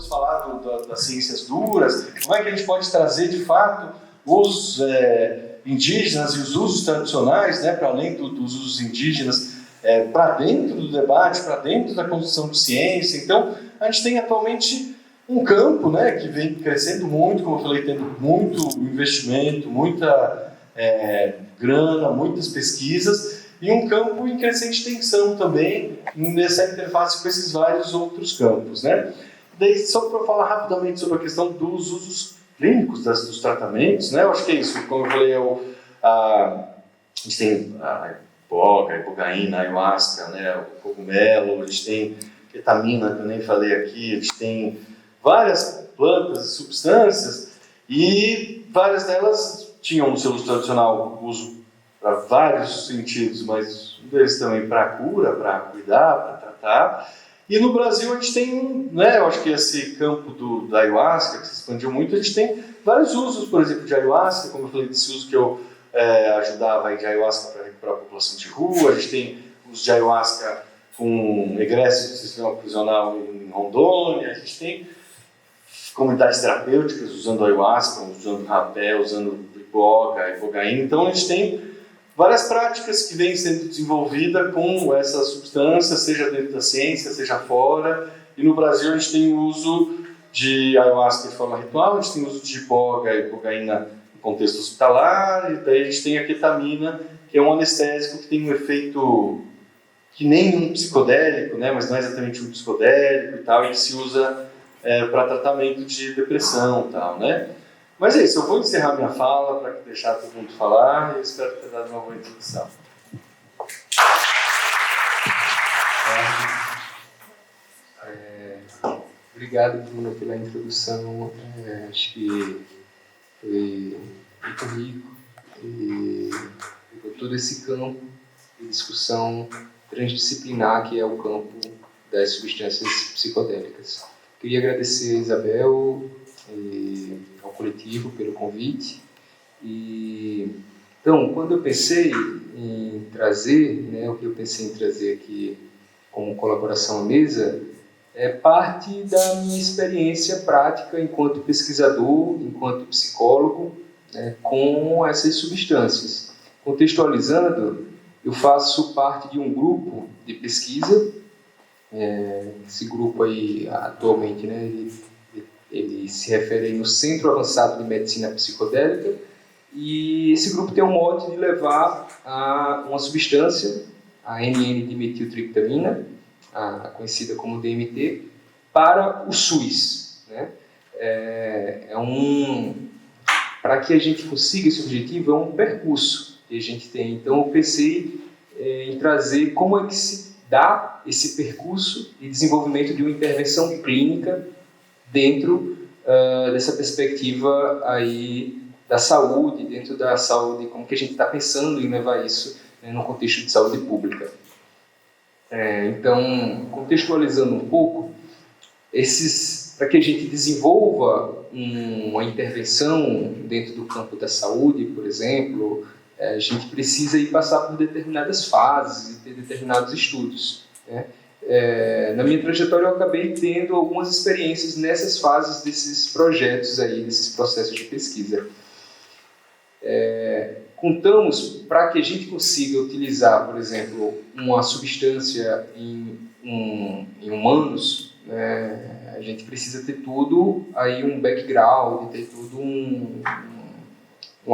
podemos falar das ciências duras, como é que a gente pode trazer, de fato, os indígenas e os usos tradicionais, né, para além dos usos indígenas, para dentro do debate, para dentro da construção de ciência. Então, a gente tem atualmente um campo, né, que vem crescendo muito, como eu falei, tendo muito investimento, muita grana, muitas pesquisas, e um campo em crescente tensão também, nessa interface com esses vários outros campos, né? Daí, só para falar rapidamente sobre a questão dos usos clínicos dos tratamentos, né? Eu acho que é isso, como eu falei, a gente tem a iboga, a ibogaína, a ayahuasca, né? O cogumelo, a gente tem ketamina, que eu nem falei aqui, a gente tem várias plantas e substâncias, e várias delas tinham no seu uso tradicional uso para vários sentidos, mas um deles também para cura, para cuidar, para tratar. E no Brasil a gente tem, né, eu acho que esse campo da ayahuasca, que se expandiu muito, a gente tem vários usos, por exemplo, de ayahuasca, como eu falei, desse uso que eu ajudava aí de ayahuasca para recuperar a população de rua, a gente tem uso de ayahuasca com egressos do sistema prisional em Rondônia, a gente tem comunidades terapêuticas usando ayahuasca, usando rapé, usando iboga, ibogaína. Então a gente tem várias práticas que vêm sendo desenvolvidas com essa substância, seja dentro da ciência, seja fora. E no Brasil a gente tem o uso de ayahuasca de forma ritual, a gente tem o uso de iboga e ibogaína no contexto hospitalar, e daí a gente tem a ketamina, que é um anestésico que tem um efeito que nem um psicodélico, né, mas não é exatamente um psicodélico e tal, e que se usa para tratamento de depressão e tal, né? Mas é isso, eu vou encerrar minha fala para deixar todo mundo falar e espero ter dado uma boa introdução. Obrigado, Bruno, pela introdução. Acho que foi muito rico e por todo esse campo de discussão transdisciplinar que é o campo das substâncias psicodélicas. Queria agradecer a Isabel e ao coletivo pelo convite. Então, quando eu pensei em trazer, né, o que eu pensei em trazer aqui como colaboração à mesa, é parte da minha experiência prática enquanto pesquisador, enquanto psicólogo, né, com essas substâncias. Contextualizando, eu faço parte de um grupo de pesquisa. Esse grupo aí, atualmente, né, ele se refere aí no Centro Avançado de Medicina Psicodélica, e esse grupo tem o mote de levar uma substância, a NN-dimetiltriptamina, conhecida como DMT, para o SUS, né? Para que a gente consiga esse objetivo, é um percurso que a gente tem. Então, eu pensei em trazer como é que se dá esse percurso de desenvolvimento de uma intervenção clínica dentro dessa perspectiva aí da saúde, dentro da saúde, como que a gente está pensando em levar isso, né, no contexto de saúde pública. Então, contextualizando um pouco, para que a gente desenvolva uma intervenção dentro do campo da saúde, por exemplo, a gente precisa ir passar por determinadas fases e ter determinados estudos, né? Na minha trajetória eu acabei tendo algumas experiências nessas fases desses projetos aí, desses processos de pesquisa. Contamos para que a gente consiga utilizar, por exemplo, uma substância em humanos, né, a gente precisa ter tudo aí um background, ter tudo um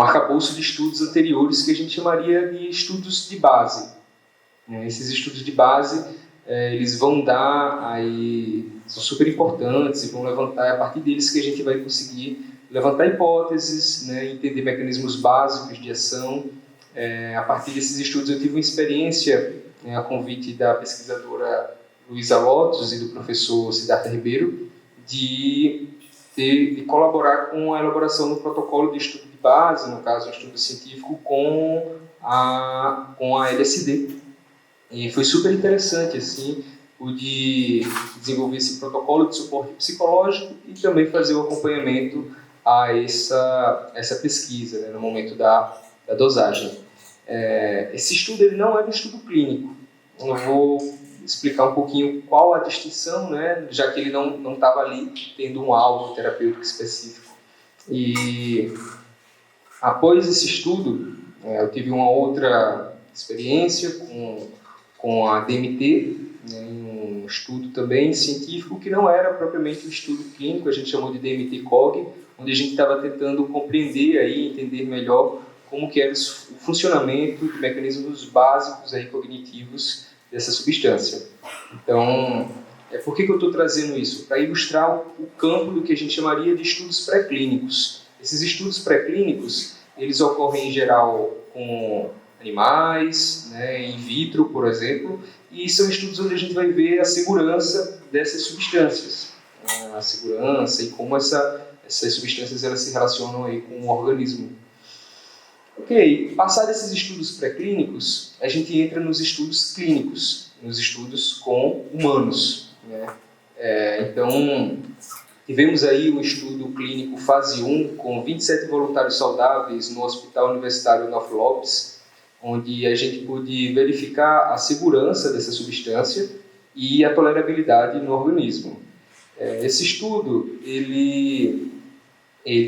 arcabouço de estudos anteriores que a gente chamaria de estudos de base. Esses estudos de base, eles vão dar aí, são super importantes e vão levantar, é a partir deles que a gente vai conseguir levantar hipóteses, né, entender mecanismos básicos de ação. A partir desses estudos eu tive uma experiência, a convite da pesquisadora Luísa Lotus e do professor Siddhartha Ribeiro, de colaborar com a elaboração do protocolo de estudo de base, no caso um estudo científico, com a LSD. E foi super interessante, assim, o de desenvolver esse protocolo de suporte psicológico e também fazer o acompanhamento a essa pesquisa, né, no momento da dosagem. Esse estudo ele não é um estudo clínico. Eu vou explicar um pouquinho qual a distinção, né, já que ele não estava ali tendo um alvo terapêutico específico. E após esse estudo, eu tive uma outra experiência com a DMT, né, um estudo também científico que não era propriamente um estudo clínico, a gente chamou de DMT-COG, onde a gente estava tentando compreender aí, entender melhor como que era o funcionamento de mecanismos básicos aí cognitivos dessa substância. Então, por que eu estou trazendo isso? Para ilustrar o campo do que a gente chamaria de estudos pré-clínicos. Esses estudos pré-clínicos, eles ocorrem em geral com animais, né, in vitro, por exemplo, e são estudos onde a gente vai ver a segurança dessas substâncias, a segurança e como essas substâncias elas se relacionam aí com o organismo. Ok, passar desses estudos pré-clínicos, a gente entra nos estudos clínicos, nos estudos com humanos, né? Então, tivemos aí um estudo clínico fase 1 com 27 voluntários saudáveis no Hospital Universitário Adolfo Lopes, onde a gente pôde verificar a segurança dessa substância e a tolerabilidade no organismo. Esse estudo, ele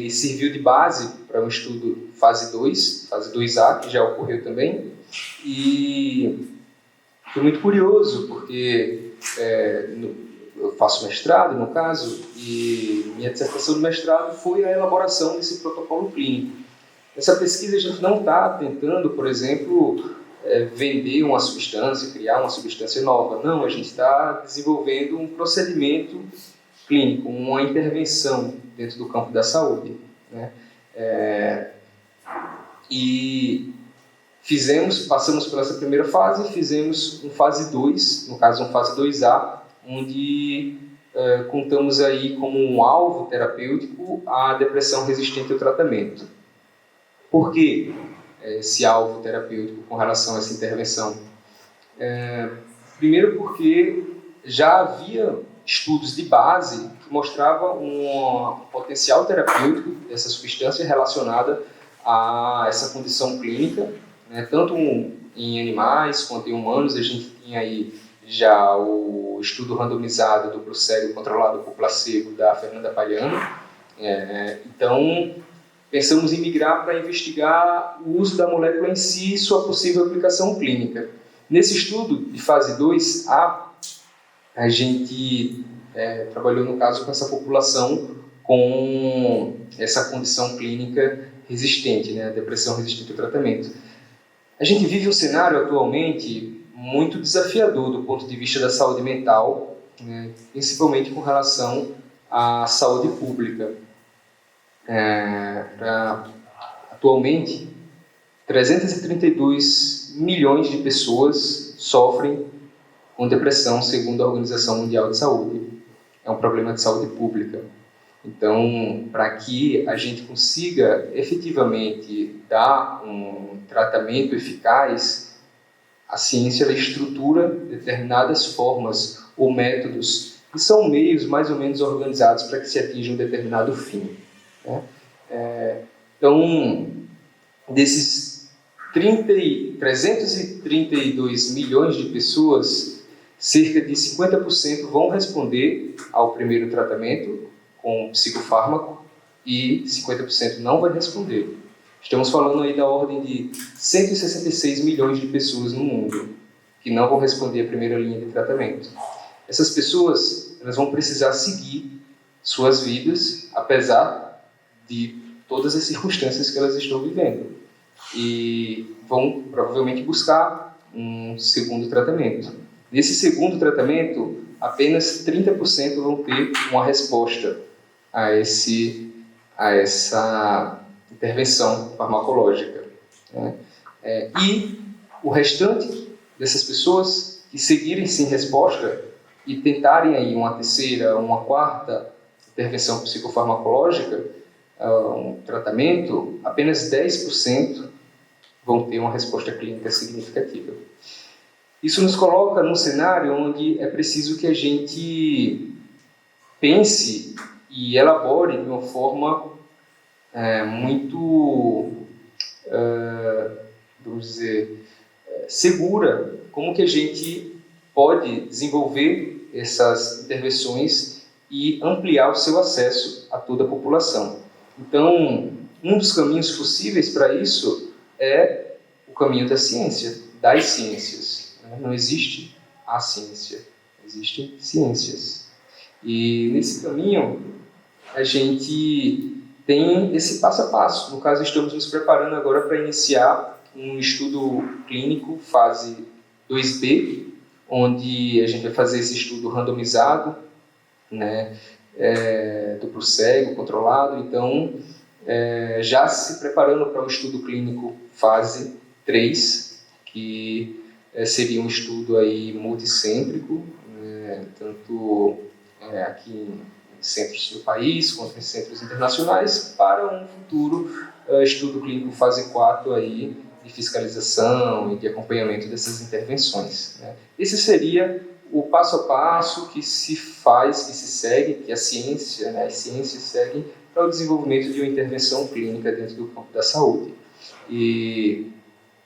serviu de base para um estudo fase 2, fase 2A, que já ocorreu também, e foi muito curioso, porque eu faço mestrado, no caso, e minha dissertação de mestrado foi a elaboração desse protocolo clínico. Nessa pesquisa a gente não está tentando, por exemplo, vender uma substância, criar uma substância nova. Não, a gente está desenvolvendo um procedimento clínico, uma intervenção dentro do campo da saúde, né? E passamos pela essa primeira fase, fizemos um fase 2, no caso um fase 2A, onde contamos aí como um alvo terapêutico a depressão resistente ao tratamento. Por que esse alvo terapêutico com relação a essa intervenção? Primeiro porque já havia estudos de base que mostravam um potencial terapêutico dessa substância relacionada a essa condição clínica, né? Tanto em animais quanto em humanos. A gente tinha aí já o estudo randomizado do Prosego controlado por placebo da Fernanda Paliano. Então, pensamos em migrar para investigar o uso da molécula em si e sua possível aplicação clínica. Nesse estudo de fase 2A, a gente trabalhou, no caso, com essa população com essa condição clínica resistente, né, a depressão resistente ao tratamento. A gente vive um cenário atualmente muito desafiador do ponto de vista da saúde mental, né, principalmente com relação à saúde pública. Atualmente, 332 milhões de pessoas sofrem com depressão, segundo a Organização Mundial de Saúde. É um problema de saúde pública. Então, para que a gente consiga efetivamente dar um tratamento eficaz, a ciência ela estrutura determinadas formas ou métodos que são meios mais ou menos organizados para que se atinja um determinado fim, né? Então, desses 332 milhões de pessoas, cerca de 50% vão responder ao primeiro tratamento com psicofármaco e 50% não vai responder. Estamos falando aí da ordem de 166 milhões de pessoas no mundo que não vão responder à primeira linha de tratamento. Essas pessoas elas vão precisar seguir suas vidas, apesar de todas as circunstâncias que elas estão vivendo, e vão provavelmente buscar um segundo tratamento. Nesse segundo tratamento, apenas 30% vão ter uma resposta a essa intervenção farmacológica, né? E o restante dessas pessoas que seguirem sem resposta e tentarem aí uma terceira, uma quarta intervenção psicofarmacológica, um tratamento, apenas 10% vão ter uma resposta clínica significativa. Isso nos coloca num cenário onde é preciso que a gente pense e elabore de uma forma muito, vamos dizer, segura, como que a gente pode desenvolver essas intervenções e ampliar o seu acesso a toda a população. Então, um dos caminhos possíveis para isso é o caminho da ciência, das ciências. Não existe a ciência, existem ciências. E nesse caminho, a gente tem esse passo a passo. No caso, estamos nos preparando agora para iniciar um estudo clínico, fase 2B, onde a gente vai fazer esse estudo randomizado, né, duplo cego, controlado. Então, já se preparando para um estudo clínico fase 3, que seria um estudo aí multicêntrico, tanto aqui em centros do país quanto em centros internacionais, para um futuro estudo clínico fase 4 aí, de fiscalização e de acompanhamento dessas intervenções, né? Esse seria o passo a passo que se faz, que se segue, que a ciência, né, as ciências seguem para o desenvolvimento de uma intervenção clínica dentro do campo da saúde. E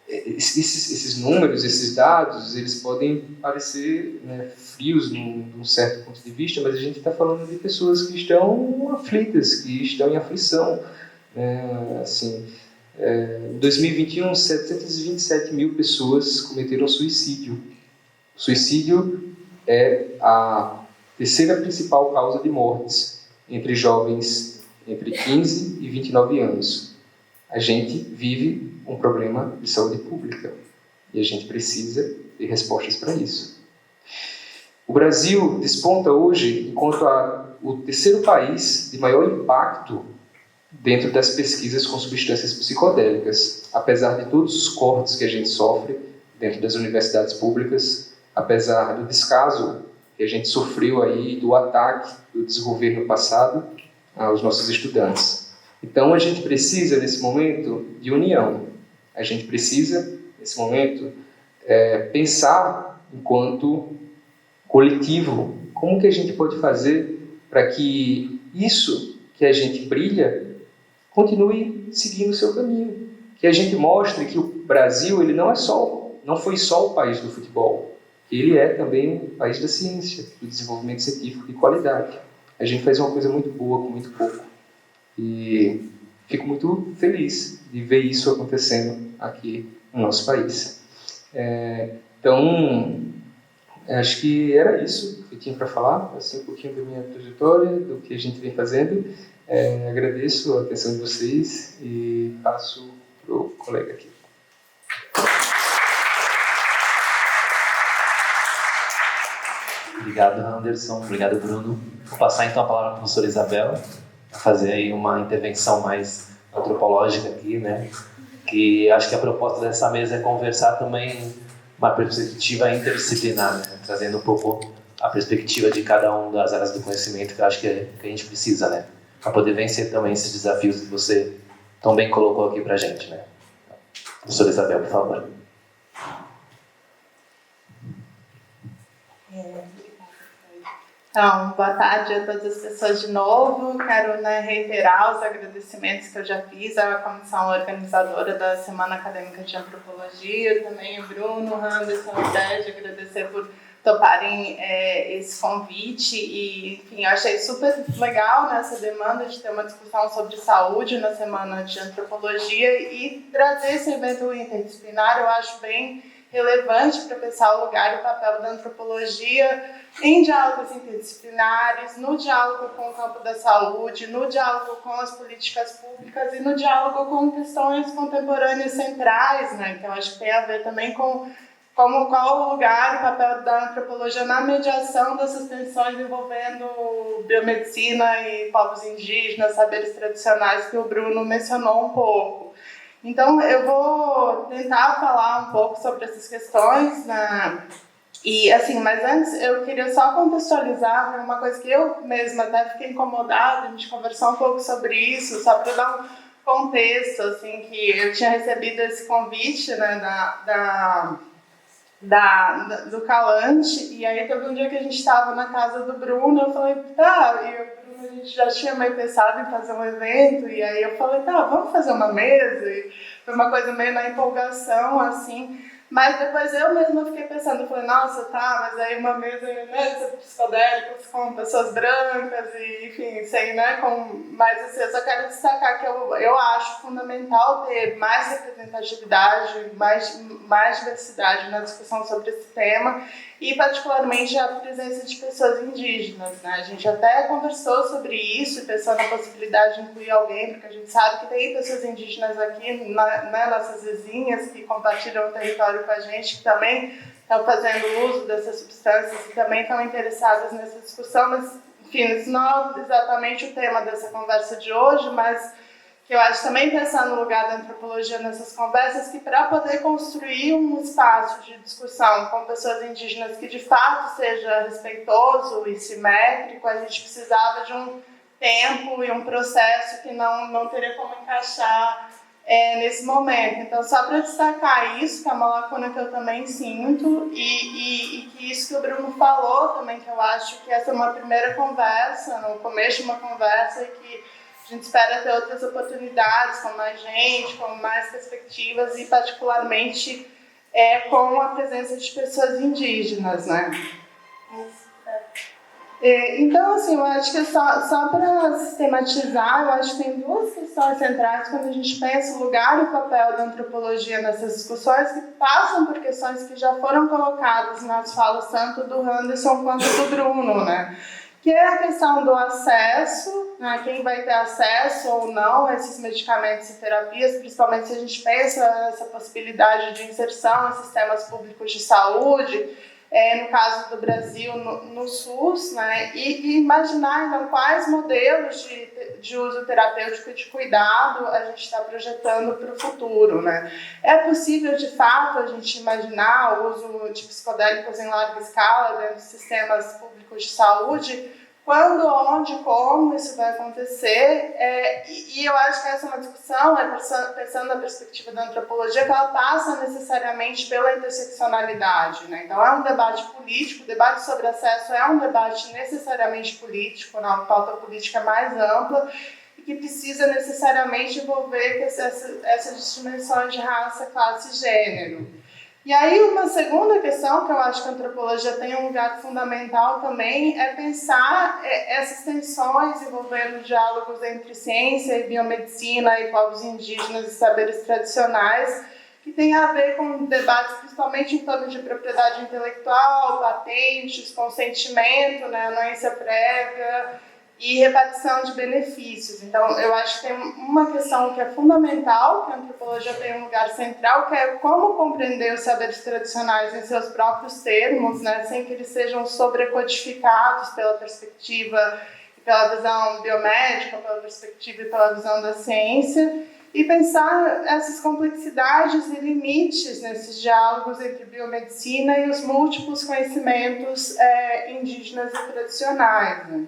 esses números, esses dados, eles podem parecer, né, frios num certo ponto de vista, mas a gente está falando de pessoas que estão aflitas, que estão em aflição. Em 2021, 727 mil pessoas cometeram suicídio. O suicídio é a terceira principal causa de mortes entre jovens entre 15 e 29 anos. A gente vive um problema de saúde pública e a gente precisa de respostas para isso. O Brasil desponta hoje enquanto o terceiro país de maior impacto dentro das pesquisas com substâncias psicodélicas, apesar de todos os cortes que a gente sofre dentro das universidades públicas, apesar do descaso que a gente sofreu aí, do ataque do desgoverno passado aos nossos estudantes. Então, a gente precisa, nesse momento, de união. A gente precisa, nesse momento, pensar enquanto coletivo, como que a gente pode fazer para que isso que a gente brilha continue seguindo o seu caminho. Que a gente mostre que o Brasil ele não foi só o país do futebol, ele é também o país da ciência, do desenvolvimento científico de qualidade. A gente faz uma coisa muito boa com muito pouco. E fico muito feliz de ver isso acontecendo aqui no nosso país. Então, acho que era isso que eu tinha para falar, assim, um pouquinho da minha trajetória, do que a gente vem fazendo. Agradeço a atenção de vocês e passo para o colega aqui. Obrigado, Anderson. Obrigado, Bruno. Vou passar então a palavra para a professora Isabel, para fazer aí uma intervenção mais antropológica aqui, né? Que acho que a proposta dessa mesa é conversar também uma perspectiva interdisciplinar, né? Trazendo um pouco a perspectiva de cada um das áreas do conhecimento que eu acho que a gente precisa, né? Para poder vencer também esses desafios que você tão bem colocou aqui para a gente, né? Professora Isabel, por favor. Então, boa tarde a todas as pessoas de novo. Quero, reiterar os agradecimentos que eu já fiz à comissão organizadora da Semana Acadêmica de Antropologia, também o Bruno, o Anderson, o Sérgio, agradecer por toparem esse convite. E, enfim, eu achei super legal essa demanda de ter uma discussão sobre saúde na Semana de Antropologia e trazer esse evento interdisciplinar. Eu acho bem relevante para pensar o lugar e o papel da antropologia em diálogos interdisciplinares, no diálogo com o campo da saúde, no diálogo com as políticas públicas e no diálogo com questões contemporâneas centrais, né? Então, acho que tem a ver também com qual o lugar e o papel da antropologia na mediação dessas tensões envolvendo biomedicina e povos indígenas, saberes tradicionais, que o Bruno mencionou um pouco. Então, eu vou tentar falar um pouco sobre essas questões, né? E, assim, mas antes eu queria só contextualizar uma coisa que eu mesma até fiquei incomodada, a gente conversou um pouco sobre isso, só para dar um contexto, assim, que eu tinha recebido esse convite, né, do Calante, e aí teve um dia que a gente estava na casa do Bruno, eu falei, tá, e o Bruno, a gente já tinha meio pensado em fazer um evento, e aí eu falei, tá, vamos fazer uma mesa, e foi uma coisa meio na empolgação, assim, Mas depois eu mesma fiquei pensando, falei, nossa, tá, mas aí uma mesa, né, psicodélicos com pessoas brancas e, enfim, sem, né, com... Mas, assim, eu só quero destacar que eu acho fundamental ter mais representatividade, mais diversidade na discussão sobre esse tema e, particularmente, a presença de pessoas indígenas, né? A gente até conversou sobre isso, pensou na possibilidade de incluir alguém, porque a gente sabe que tem pessoas indígenas aqui, né, nossas vizinhas, que compartilham o território com a gente, que também estão fazendo uso dessas substâncias e também estão interessadas nessa discussão, mas, enfim, isso não é exatamente o tema dessa conversa de hoje, mas que eu acho também pensar no lugar da antropologia nessas conversas, que para poder construir um espaço de discussão com pessoas indígenas que de fato seja respeitoso e simétrico, a gente precisava de um tempo e um processo que não teria como encaixar nesse momento. Então, só para destacar isso, que é uma lacuna que eu também sinto, e que isso que o Bruno falou também, que eu acho que essa é uma primeira conversa, no começo de uma conversa, e que a gente espera ter outras oportunidades com mais gente, com mais perspectivas, e particularmente com a presença de pessoas indígenas, né? Então, assim, eu acho que só para sistematizar, eu acho que tem duas questões centrais quando a gente pensa o lugar e o papel da antropologia nessas discussões, que passam por questões que já foram colocadas nas falas tanto do Anderson quanto do Bruno, né? Que é a questão do acesso, né? Quem vai ter acesso ou não a esses medicamentos e terapias, principalmente se a gente pensa nessa possibilidade de inserção em sistemas públicos de saúde, no caso do Brasil, no SUS, né? E imaginar então, quais modelos de uso terapêutico e de cuidado a gente está projetando para o futuro, né? É possível, de fato, a gente imaginar o uso de psicodélicos em larga escala dentro de sistemas públicos de saúde? Quando, onde, como isso vai acontecer, e eu acho que essa é uma discussão, pensando na perspectiva da antropologia, que ela passa necessariamente pela interseccionalidade, né? Então é um debate político, o debate sobre acesso é um debate necessariamente político, uma pauta política mais ampla, e que precisa necessariamente envolver essas dimensões de raça, classe e gênero. E aí uma segunda questão que eu acho que a antropologia tem um lugar fundamental também é pensar essas tensões envolvendo diálogos entre ciência e biomedicina e povos indígenas e saberes tradicionais, que tem a ver com debates principalmente em torno de propriedade intelectual, patentes, consentimento, né, anuência prévia e repartição de benefícios. Então, eu acho que tem uma questão que é fundamental, que a antropologia tem um lugar central, que é como compreender os saberes tradicionais em seus próprios termos, né, sem que eles sejam sobrecodificados pela perspectiva e pela visão biomédica, pela perspectiva e pela visão da ciência, e pensar essas complexidades e limites nesses diálogos entre biomedicina e os múltiplos conhecimentos indígenas e tradicionais, né?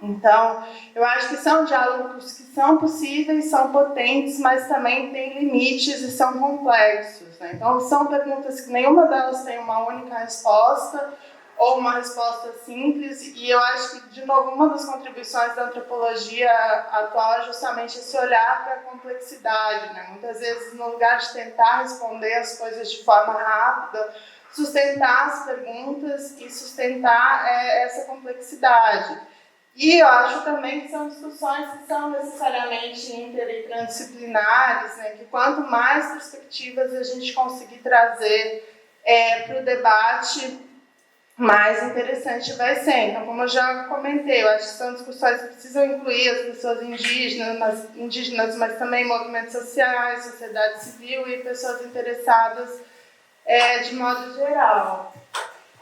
Então, eu acho que são diálogos que são possíveis, são potentes, mas também têm limites e são complexos, né? Então, são perguntas que nenhuma delas tem uma única resposta ou uma resposta simples, e eu acho que, de novo, uma das contribuições da antropologia atual é justamente esse olhar para a complexidade, né? Muitas vezes, no lugar de tentar responder as coisas de forma rápida, sustentar as perguntas e sustentar essa complexidade. E eu acho também que são discussões que são necessariamente inter e transdisciplinares, né? Que quanto mais perspectivas a gente conseguir trazer para o debate, mais interessante vai ser. Então, como eu já comentei, eu acho que são discussões que precisam incluir as pessoas indígenas, mas também movimentos sociais, sociedade civil e pessoas interessadas de modo geral.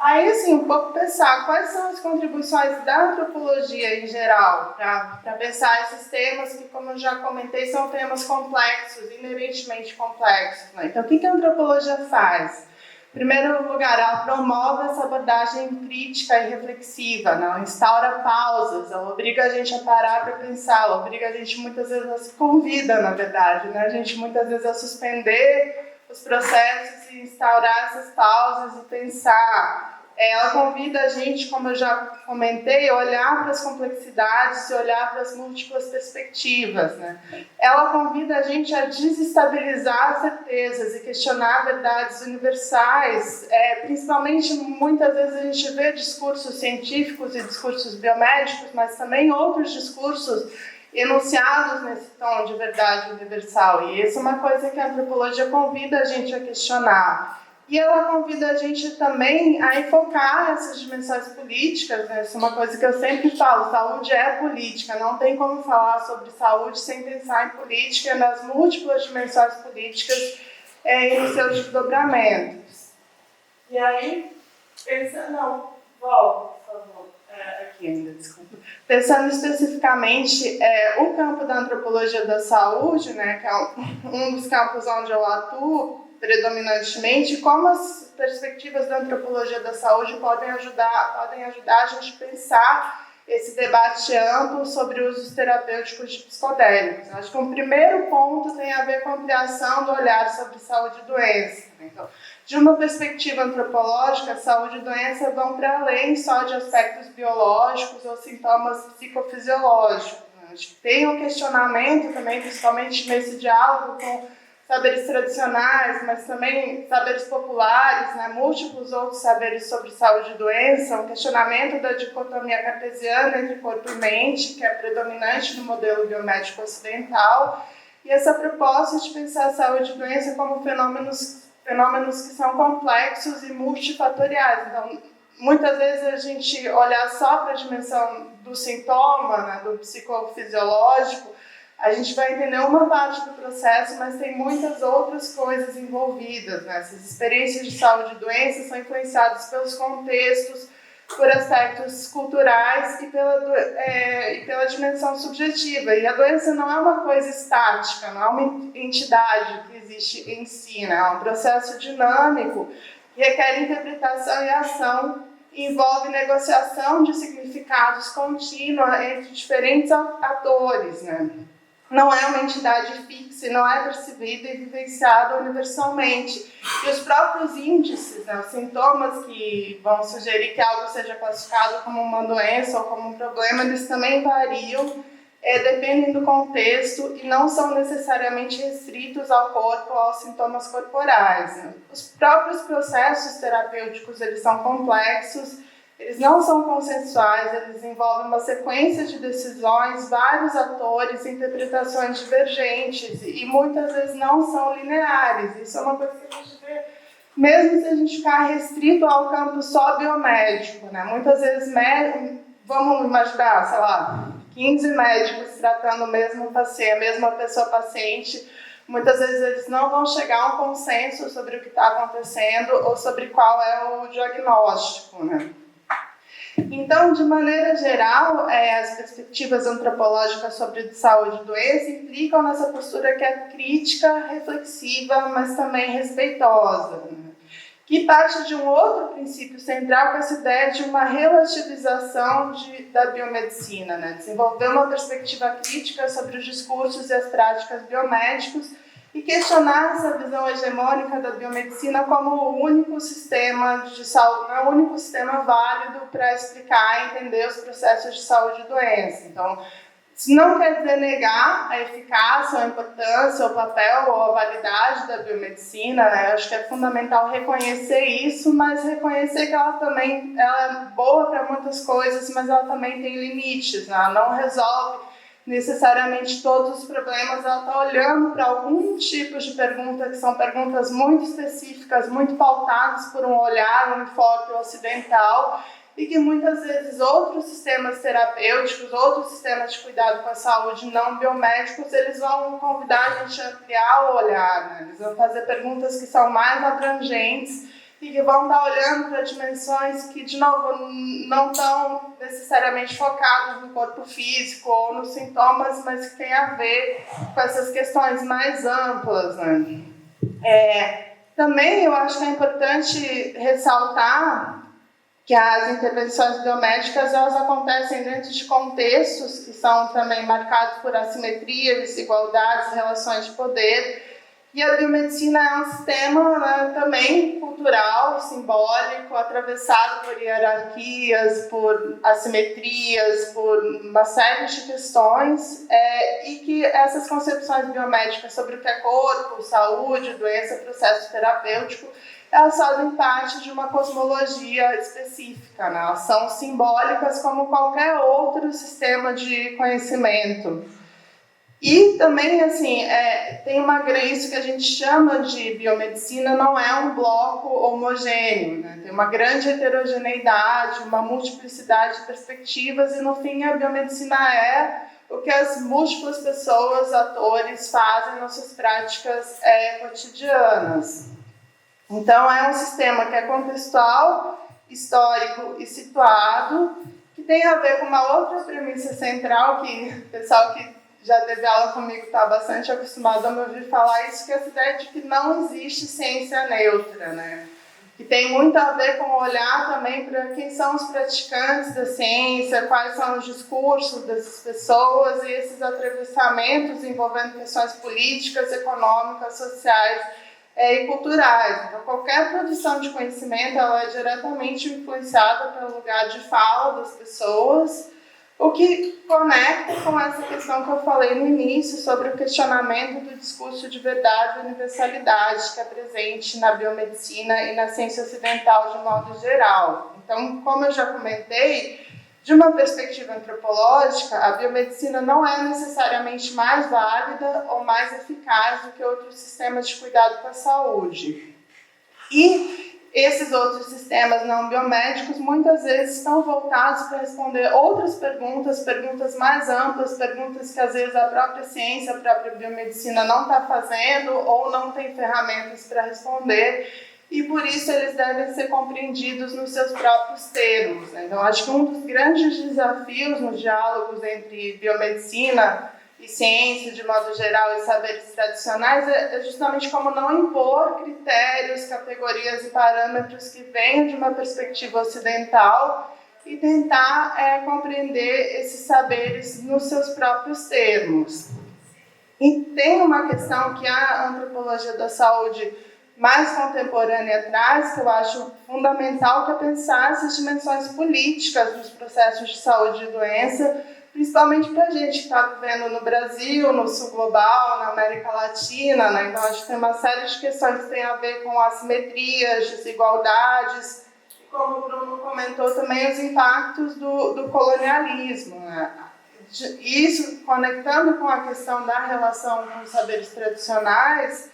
Aí, assim, um pouco pensar quais são as contribuições da antropologia em geral para pensar esses temas que, como eu já comentei, são temas complexos, inerentemente complexos, né? Então, o que a antropologia faz? Em primeiro lugar, ela promove essa abordagem crítica e reflexiva, né? Ela instaura pausas, ela obriga a gente a parar para pensar, ela obriga a gente, muitas vezes, ela se convida, na verdade, né? A gente, muitas vezes, a suspender os processos e instaurar essas pausas e pensar Ela convida a gente, como eu já comentei, a olhar para as complexidades e olhar para as múltiplas perspectivas, né? Ela convida a gente a desestabilizar certezas e questionar verdades universais, principalmente, muitas vezes a gente vê discursos científicos e discursos biomédicos, mas também outros discursos enunciados nesse tom de verdade universal. E isso é uma coisa que a antropologia convida a gente a questionar. E ela convida a gente também a enfocar essas dimensões políticas, né? Isso é uma coisa que eu sempre falo, saúde é política, não tem como falar sobre saúde sem pensar em política, nas múltiplas dimensões políticas e nos seus desdobramentos. E aí, volta, por favor, aqui ainda, desculpa. Pensando especificamente o campo da antropologia da saúde, né, que é um dos campos onde eu atuo, predominantemente, como as perspectivas da antropologia da saúde podem ajudar a gente a pensar esse debate amplo sobre usos terapêuticos de psicodélicos. Acho que um primeiro ponto tem a ver com a ampliação do olhar sobre saúde e doença. Então, de uma perspectiva antropológica, saúde e doença vão para além só de aspectos biológicos ou sintomas psicofisiológicos. Acho que tem um questionamento também, principalmente nesse diálogo com saberes tradicionais, mas também saberes populares, né? Múltiplos outros saberes sobre saúde e doença, um questionamento da dicotomia cartesiana entre corpo e mente, que é predominante no modelo biomédico ocidental, e essa proposta de pensar a saúde e doença como fenômenos que são complexos e multifatoriais. Então, muitas vezes a gente olhar só para a dimensão do sintoma, né, do psicofisiológico, a gente vai entender uma parte do processo, mas tem muitas outras coisas envolvidas, né? Essas experiências de saúde e doença são influenciadas pelos contextos, por aspectos culturais e pela dimensão subjetiva. E a doença não é uma coisa estática, não é uma entidade que existe em si, né? É um processo dinâmico que requer interpretação e ação, envolve negociação de significados contínua entre diferentes atores, né? Não é uma entidade fixa, não é percebida e vivenciada universalmente. E os próprios índices, né, os sintomas que vão sugerir que algo seja classificado como uma doença ou como um problema, eles também variam, dependem do contexto e não são necessariamente restritos ao corpo ou aos sintomas corporais, né? Os próprios processos terapêuticos, eles são complexos, eles não são consensuais, eles envolvem uma sequência de decisões, vários atores, interpretações divergentes e muitas vezes não são lineares. Isso é uma coisa que a gente vê, mesmo se a gente ficar restrito ao campo só biomédico, né? Muitas vezes, vamos imaginar, sei lá, 15 médicos tratando o mesmo paciente, a mesma pessoa paciente, muitas vezes eles não vão chegar a um consenso sobre o que está acontecendo ou sobre qual é o diagnóstico, né? Então, de maneira geral, as perspectivas antropológicas sobre saúde e doença implicam nessa postura que é crítica, reflexiva, mas também respeitosa, né? Que parte de um outro princípio central, com essa ideia de uma relativização da biomedicina, né? Desenvolver uma perspectiva crítica sobre os discursos e as práticas biomédicos e questionar essa visão hegemônica da biomedicina como o único sistema de saúde, o único sistema válido para explicar e entender os processos de saúde e doença. Então, isso não quer dizer negar a eficácia, a importância, o papel ou a validade da biomedicina, né? Eu acho que é fundamental reconhecer isso, mas reconhecer que ela é boa para muitas coisas, mas ela também tem limites, né? Ela não resolve necessariamente todos os problemas, ela está olhando para alguns tipos de perguntas que são perguntas muito específicas, muito pautadas por um olhar, um enfoque ocidental, e que muitas vezes outros sistemas terapêuticos, outros sistemas de cuidado com a saúde não biomédicos, eles vão convidar a gente a ampliar o olhar, né? Eles vão fazer perguntas que são mais abrangentes e que vão estar olhando para dimensões que, de novo, não estão necessariamente focadas no corpo físico ou nos sintomas, mas que têm a ver com essas questões mais amplas, né? Também eu acho que é importante ressaltar que as intervenções biomédicas, elas acontecem dentro de contextos que são também marcados por assimetria, desigualdades, relações de poder, E a biomedicina é um sistema, né, também cultural, simbólico, atravessado por hierarquias, por assimetrias, por uma série de questões, e que essas concepções biomédicas sobre o que é corpo, saúde, doença, processo terapêutico, elas fazem parte de uma cosmologia específica, né? Elas são simbólicas como qualquer outro sistema de conhecimento. E também, assim, isso que a gente chama de biomedicina não é um bloco homogêneo, né? Tem uma grande heterogeneidade, uma multiplicidade de perspectivas, e no fim a biomedicina é o que as múltiplas pessoas, atores, fazem nas suas práticas cotidianas. Então é um sistema que é contextual, histórico e situado, que tem a ver com uma outra premissa central, que o pessoal que já teve aula comigo está bastante acostumado a me ouvir falar isso, que é essa ideia de que não existe ciência neutra, né? Que tem muito a ver com olhar também para quem são os praticantes da ciência, quais são os discursos dessas pessoas e esses atravessamentos envolvendo questões políticas, econômicas, sociais e culturais. Então, qualquer produção de conhecimento ela é diretamente influenciada pelo lugar de fala das pessoas, o que conecta com essa questão que eu falei no início sobre o questionamento do discurso de verdade e universalidade que é presente na biomedicina e na ciência ocidental de modo geral. Então, como eu já comentei, de uma perspectiva antropológica, a biomedicina não é necessariamente mais válida ou mais eficaz do que outros sistemas de cuidado com a saúde. E esses outros sistemas não biomédicos muitas vezes estão voltados para responder outras perguntas mais amplas, perguntas que às vezes a própria ciência, a própria biomedicina não está fazendo ou não tem ferramentas para responder, e por isso eles devem ser compreendidos nos seus próprios termos, né? Então, acho que um dos grandes desafios nos diálogos entre biomedicina e ciência, de modo geral, e saberes tradicionais, é justamente como não impor critérios, categorias e parâmetros que venham de uma perspectiva ocidental e tentar compreender esses saberes nos seus próprios termos. E tem uma questão que a antropologia da saúde mais contemporânea traz, que eu acho fundamental, que é pensar essas dimensões políticas dos processos de saúde e doença, principalmente para a gente que está vivendo no Brasil, no sul global, na América Latina, né? Então, acho que tem uma série de questões que têm a ver com assimetrias, desigualdades, e como o Bruno comentou também, os impactos do colonialismo, né? Isso, conectando com a questão da relação com os saberes tradicionais,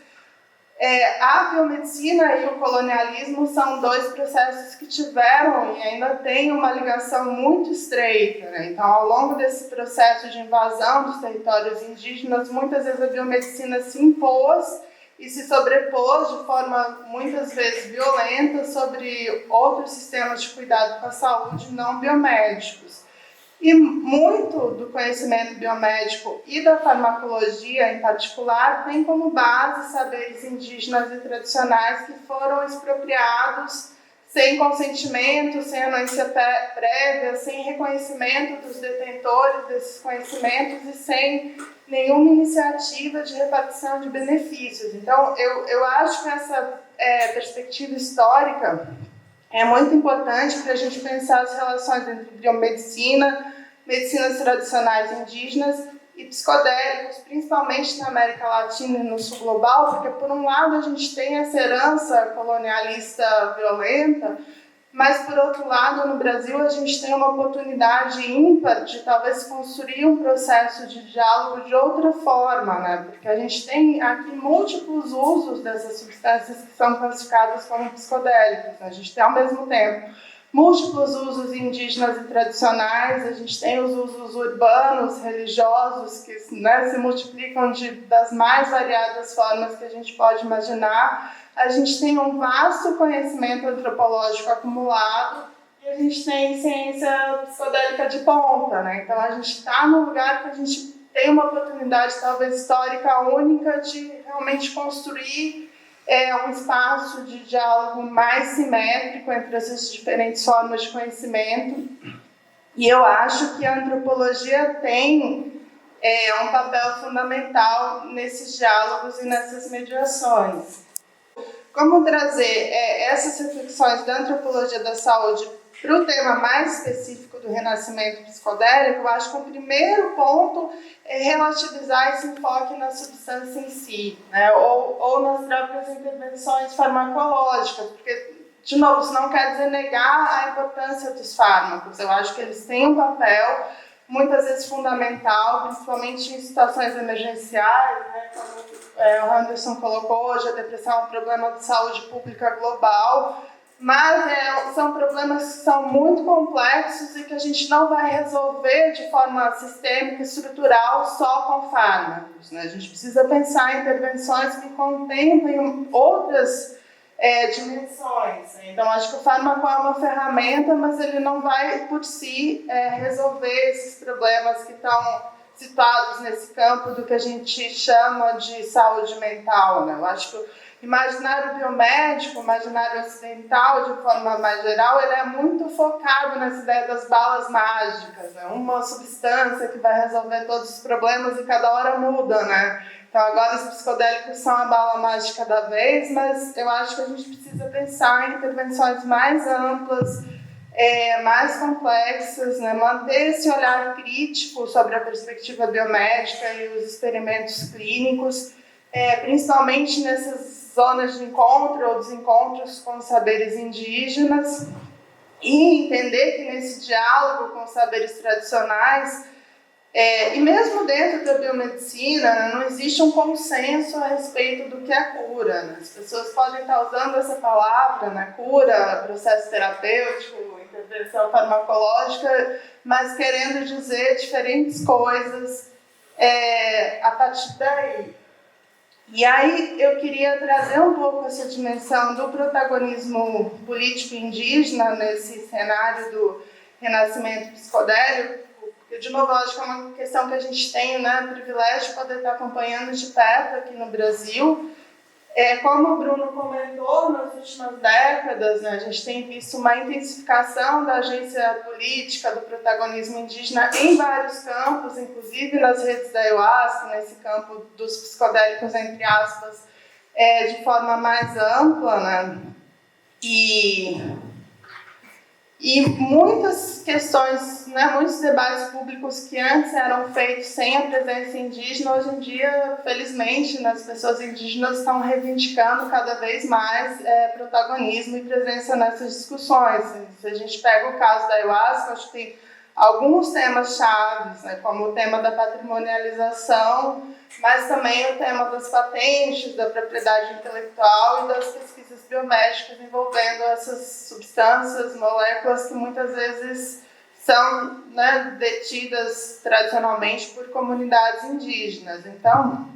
a biomedicina e o colonialismo são dois processos que tiveram e ainda têm uma ligação muito estreita, né? Então, ao longo desse processo de invasão dos territórios indígenas, muitas vezes a biomedicina se impôs e se sobrepôs de forma muitas vezes violenta sobre outros sistemas de cuidado com a saúde não biomédicos. E muito do conhecimento biomédico e da farmacologia, em particular, tem como base saberes indígenas e tradicionais que foram expropriados sem consentimento, sem anuência prévia, sem reconhecimento dos detentores desses conhecimentos e sem nenhuma iniciativa de repartição de benefícios. Então, eu acho que essa perspectiva histórica é muito importante para a gente pensar as relações entre biomedicina, medicinas tradicionais indígenas e psicodélicos, principalmente na América Latina e no sul global, porque, por um lado, a gente tem essa herança colonialista violenta, mas, por outro lado, no Brasil, a gente tem uma oportunidade ímpar de talvez construir um processo de diálogo de outra forma, né? Porque a gente tem aqui múltiplos usos dessas substâncias que são classificadas como psicodélicos. A gente tem, ao mesmo tempo, múltiplos usos indígenas e tradicionais, a gente tem os usos urbanos, religiosos, que, né, se multiplicam das mais variadas formas que a gente pode imaginar. A gente tem um vasto conhecimento antropológico acumulado e a gente tem ciência psicodélica de ponta, né? Então, a gente está num lugar que a gente tem uma oportunidade, talvez histórica, única de realmente construir um espaço de diálogo mais simétrico entre essas diferentes formas de conhecimento. E eu acho que a antropologia tem um papel fundamental nesses diálogos e nessas mediações. Como trazer essas reflexões da antropologia da saúde para o tema mais específico do renascimento psicodélico? Eu acho que o primeiro ponto é relativizar esse enfoque na substância em si, né? ou nas próprias intervenções farmacológicas, porque, de novo, isso não quer dizer negar a importância dos fármacos. Eu acho que eles têm um papel muitas vezes fundamental, principalmente em situações emergenciais, né? Como o Anderson colocou hoje, a depressão é um problema de saúde pública global, mas são problemas que são muito complexos e que a gente não vai resolver de forma sistêmica e estrutural só com fármacos, né? A gente precisa pensar em intervenções que contemplem outras dimensões. Então, acho que o fármaco é uma ferramenta, mas ele não vai, por si, resolver esses problemas que estão situados nesse campo do que a gente chama de saúde mental, né? Eu acho que o imaginário biomédico, o imaginário ocidental, de forma mais geral, ele é muito focado nessa ideia das balas mágicas, né? Uma substância que vai resolver todos os problemas e cada hora muda, né? Então, agora os psicodélicos são a bala mágica da vez, mas eu acho que a gente precisa pensar em intervenções mais amplas, mais complexas, né? Manter esse olhar crítico sobre a perspectiva biomédica e os experimentos clínicos, principalmente nessas zonas de encontro ou desencontros com os saberes indígenas, e entender que nesse diálogo com os saberes tradicionais, e mesmo dentro da biomedicina, né, não existe um consenso a respeito do que é cura, né? As pessoas podem estar usando essa palavra, né, cura, processo terapêutico, intervenção farmacológica, mas querendo dizer diferentes coisas a partir daí. E aí eu queria trazer um pouco essa dimensão do protagonismo político indígena nesse cenário do renascimento psicodélico, porque, de novo, eu acho que é uma questão que a gente tem, né, o privilégio de poder estar acompanhando de perto aqui no Brasil. Como o Bruno comentou, nas últimas décadas, né, a gente tem visto uma intensificação da agência política, do protagonismo indígena em vários campos, inclusive nas redes da ayahuasca, nesse campo dos psicodélicos, entre aspas, de forma mais ampla, né? E muitas questões, né, muitos debates públicos que antes eram feitos sem a presença indígena, hoje em dia, felizmente, né, as pessoas indígenas estão reivindicando cada vez mais protagonismo e presença nessas discussões. Se a gente pega o caso da ayahuasca, acho que tem alguns temas chaves, né, como o tema da patrimonialização, mas também o tema das patentes, da propriedade intelectual e das pesquisas biomédicas envolvendo essas substâncias, moléculas que muitas vezes são, né, detidas tradicionalmente por comunidades indígenas. Então,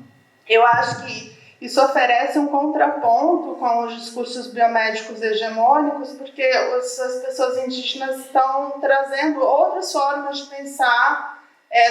eu acho que isso oferece um contraponto com os discursos biomédicos hegemônicos, porque as pessoas indígenas estão trazendo outras formas de pensar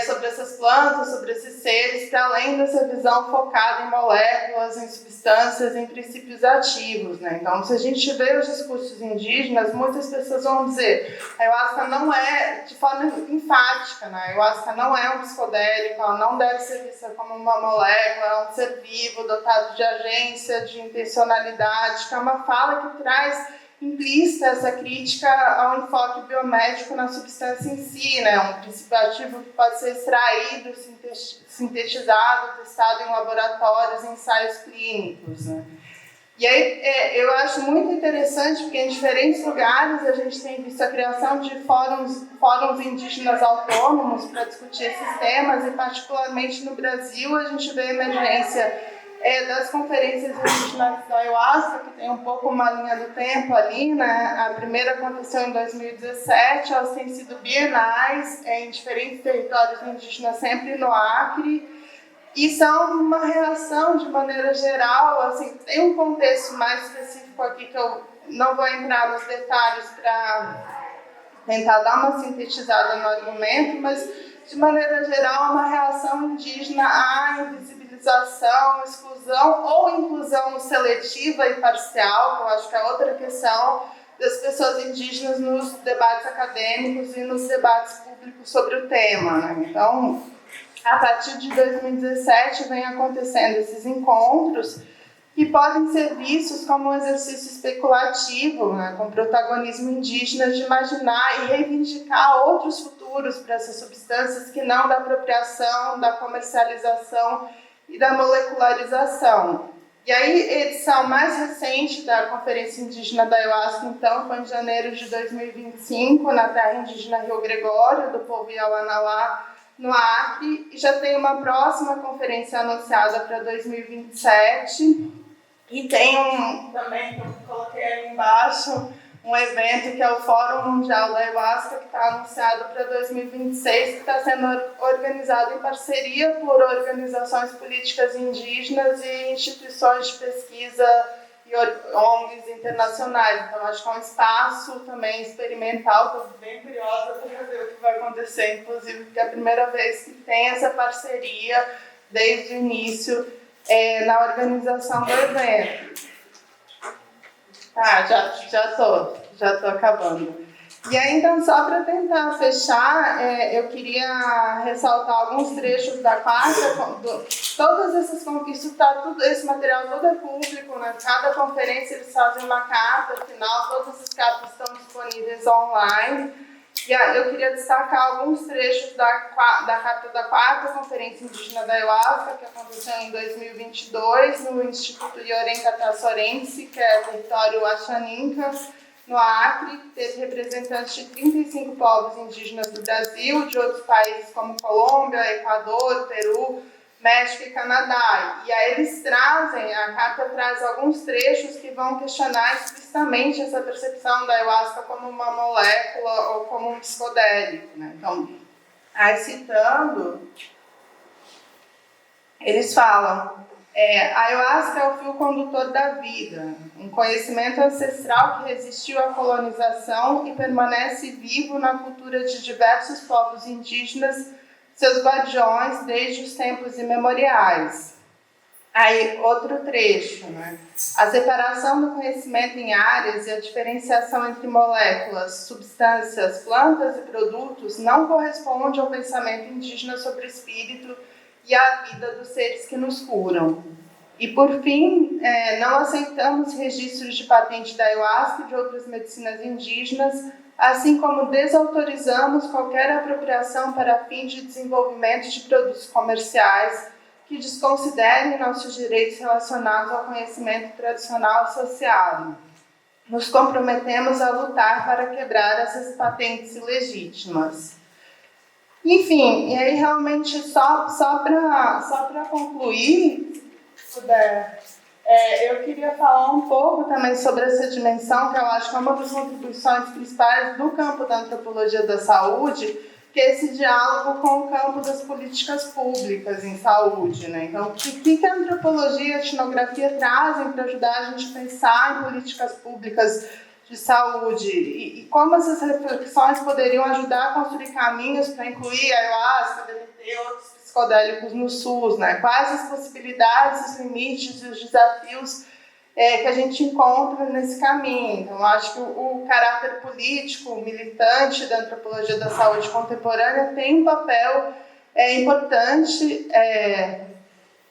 sobre essas plantas, sobre esses seres, para além dessa visão focada em moléculas, em substâncias, em princípios ativos, né? Então, se a gente vê os discursos indígenas, muitas pessoas vão dizer a ayahuasca não é, de forma enfática, né? A ayahuasca não é um psicodélico, ela não deve ser vista como uma molécula, é um ser vivo, dotado de agência, de intencionalidade, que é uma fala que traz implícita essa crítica ao enfoque biomédico na substância em si, né? Um princípio ativo que pode ser extraído, sintetizado, testado em laboratórios, em ensaios clínicos, né? E aí eu acho muito interessante porque em diferentes lugares a gente tem visto a criação de fóruns indígenas autônomos para discutir esses temas, e particularmente no Brasil a gente vê a emergência das conferências indígenas da ayahuasca, que tem um pouco uma linha do tempo ali, né? A primeira aconteceu em 2017, elas têm sido bienais em diferentes territórios indígenas, sempre no Acre, e são uma reação, de maneira geral, assim, tem um contexto mais específico aqui que eu não vou entrar nos detalhes para tentar dar uma sintetizada no argumento, mas, de maneira geral, uma reação indígena à invisibilização, exclusão ou inclusão seletiva e parcial, que eu acho que é outra questão das pessoas indígenas nos debates acadêmicos e nos debates públicos sobre o tema, né? Então, a partir de 2017, vem acontecendo esses encontros que podem ser vistos como um exercício especulativo, né, com protagonismo indígena, de imaginar e reivindicar outros futuros para essas substâncias que não da apropriação, da comercialização e da molecularização. E aí, a edição mais recente da Conferência Indígena da Ayahuasca, então, foi em janeiro de 2025, na terra indígena Rio Gregório, do povo Yawanawá, no Acre, e já tem uma próxima conferência anunciada para 2027, e tem também, que eu coloquei ali embaixo, um evento que é o Fórum Mundial da Ayahuasca, que está anunciado para 2026, que está sendo organizado em parceria por organizações políticas indígenas e instituições de pesquisa e ONGs internacionais. Então, acho que é um espaço também experimental. Estou bem curiosa para ver o que vai acontecer, inclusive, porque é a primeira vez que tem essa parceria desde o início na organização do evento. Já tô acabando. E aí, então, só para tentar fechar, eu queria ressaltar alguns trechos da quarta. Todas essas esse material todo é público, né? Cada conferência eles fazem uma carta final, todas as cartas estão disponíveis online. E eu queria destacar alguns trechos da carta da quarta Conferência Indígena da Ayahuasca, que aconteceu em 2022 no Instituto Yorenka Tassorense, que é território Axaninca, no Acre. Teve representantes de 35 povos indígenas do Brasil, de outros países como Colômbia, Equador, Peru, México e Canadá. E aí a carta traz alguns trechos que vão questionar explicitamente essa percepção da ayahuasca como uma molécula ou como um psicodélico, né? Então, aí citando, eles falam: a ayahuasca é o fio condutor da vida, um conhecimento ancestral que resistiu à colonização e permanece vivo na cultura de diversos povos indígenas, seus guardiões desde os tempos imemoriais. Aí, outro trecho, né? A separação do conhecimento em áreas e a diferenciação entre moléculas, substâncias, plantas e produtos não corresponde ao pensamento indígena sobre o espírito e a vida dos seres que nos curam. E, por fim, não aceitamos registros de patente da ayahuasca e de outras medicinas indígenas, assim como desautorizamos qualquer apropriação para fins de desenvolvimento de produtos comerciais que desconsiderem nossos direitos relacionados ao conhecimento tradicional associado. Nos comprometemos a lutar para quebrar essas patentes ilegítimas. Enfim, e aí realmente só para concluir, eu queria falar um pouco também sobre essa dimensão, que eu acho que é uma das contribuições principais do campo da antropologia da saúde, que é esse diálogo com o campo das políticas públicas em saúde, né? Então, o que a antropologia e a etnografia trazem para ajudar a gente a pensar em políticas públicas de saúde e como essas reflexões poderiam ajudar a construir caminhos para incluir a ayahuasca, DMT e outros psicodélicos no SUS, né? Quais as possibilidades, os limites e os desafios que a gente encontra nesse caminho. Então, acho que o caráter político, militante da antropologia da saúde contemporânea tem um papel importante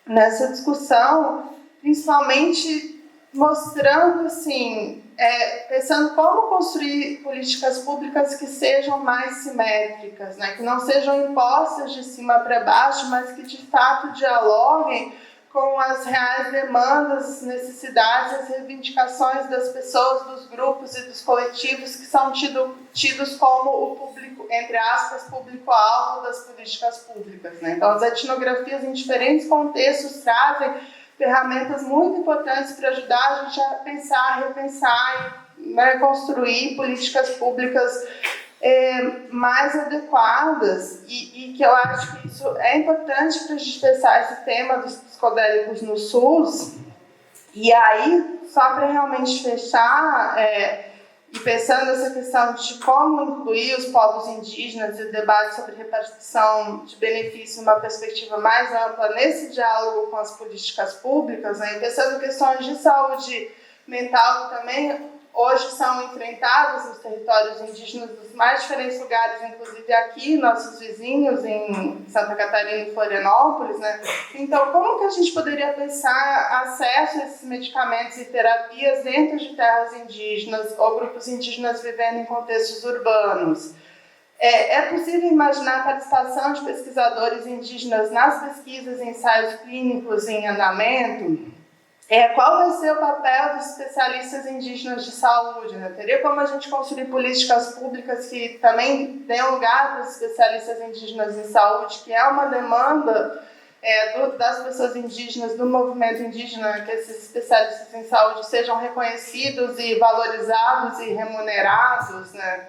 nessa discussão, principalmente mostrando, assim, pensando como construir políticas públicas que sejam mais simétricas, né? Que não sejam impostas de cima para baixo, mas que de fato dialoguem com as reais demandas, necessidades, as reivindicações das pessoas, dos grupos e dos coletivos que são tidos como o público, entre aspas, público-alvo das políticas públicas, né? Então, as etnografias em diferentes contextos trazem ferramentas muito importantes para ajudar a gente a pensar, repensar e construir políticas públicas mais adequadas e que eu acho que isso é importante para a gente pensar esse tema dos psicodélicos no SUS. E aí, só para realmente fechar, e pensando essa questão de como incluir os povos indígenas e o debate sobre repartição de benefícios numa perspectiva mais ampla nesse diálogo com as políticas públicas, né, e pensando questões de saúde mental que também hoje são enfrentadas nos territórios indígenas dos mais diferentes lugares, inclusive aqui, nossos vizinhos, em Santa Catarina e Florianópolis, né? Então, como que a gente poderia pensar acesso a esses medicamentos e terapias dentro de terras indígenas ou grupos indígenas vivendo em contextos urbanos? É possível imaginar a participação de pesquisadores indígenas nas pesquisas e ensaios clínicos em andamento? Qual vai ser o papel dos especialistas indígenas de saúde? Né? Teria como a gente construir políticas públicas que também dêem lugar para os especialistas indígenas em saúde, que é uma demanda das pessoas indígenas, do movimento indígena, que esses especialistas em saúde sejam reconhecidos e valorizados e remunerados, né?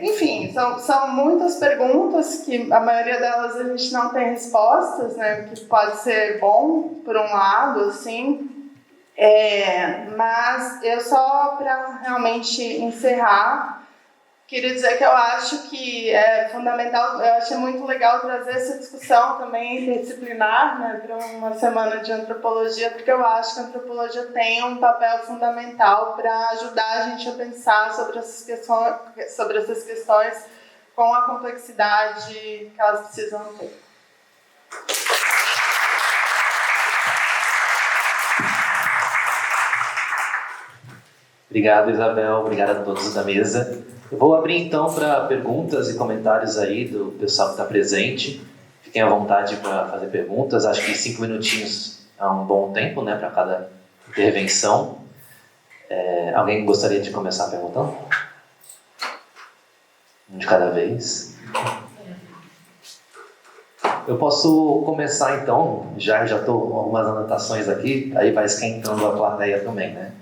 Enfim, são muitas perguntas que a maioria delas a gente não tem respostas, né? O que pode ser bom, por um lado, assim. Mas eu só, para realmente encerrar, queria dizer que eu acho que é fundamental, eu achei muito legal trazer essa discussão também interdisciplinar, né, para uma semana de antropologia, porque eu acho que a antropologia tem um papel fundamental para ajudar a gente a pensar sobre essas questões com a complexidade que elas precisam ter. Obrigado, Isabel. Obrigado a todos da mesa. Eu vou abrir então para perguntas e comentários aí do pessoal que está presente. Fiquem à vontade para fazer perguntas. Acho que 5 minutinhos é um bom tempo, né, para cada intervenção. Alguém gostaria de começar perguntando? Um de cada vez. Eu posso começar então. Já estou com algumas anotações aqui. Aí vai esquentando a plateia também, né?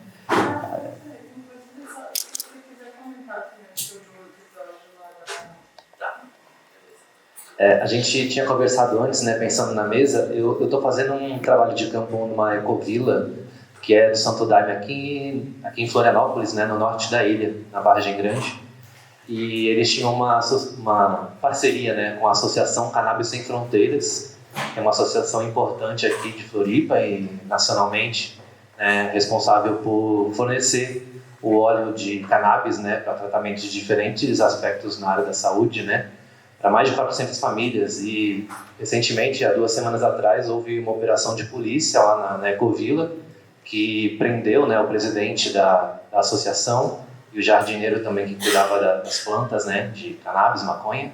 A gente tinha conversado antes, né, pensando na mesa. Eu estou fazendo um trabalho de campo numa ecovila, que é do Santo Daime, aqui em Florianópolis, né, no norte da ilha, na Vargem Grande. E eles tinham uma parceria, né, com a Associação Cannabis Sem Fronteiras, que é uma associação importante aqui de Floripa e nacionalmente, né, responsável por fornecer o óleo de cannabis, né, para tratamento de diferentes aspectos na área da saúde, né, para mais de 400 famílias. E recentemente, há 2 semanas atrás, houve uma operação de polícia lá na ecovila que prendeu, né, o presidente da associação e o jardineiro também que cuidava das plantas, né, de cannabis, maconha,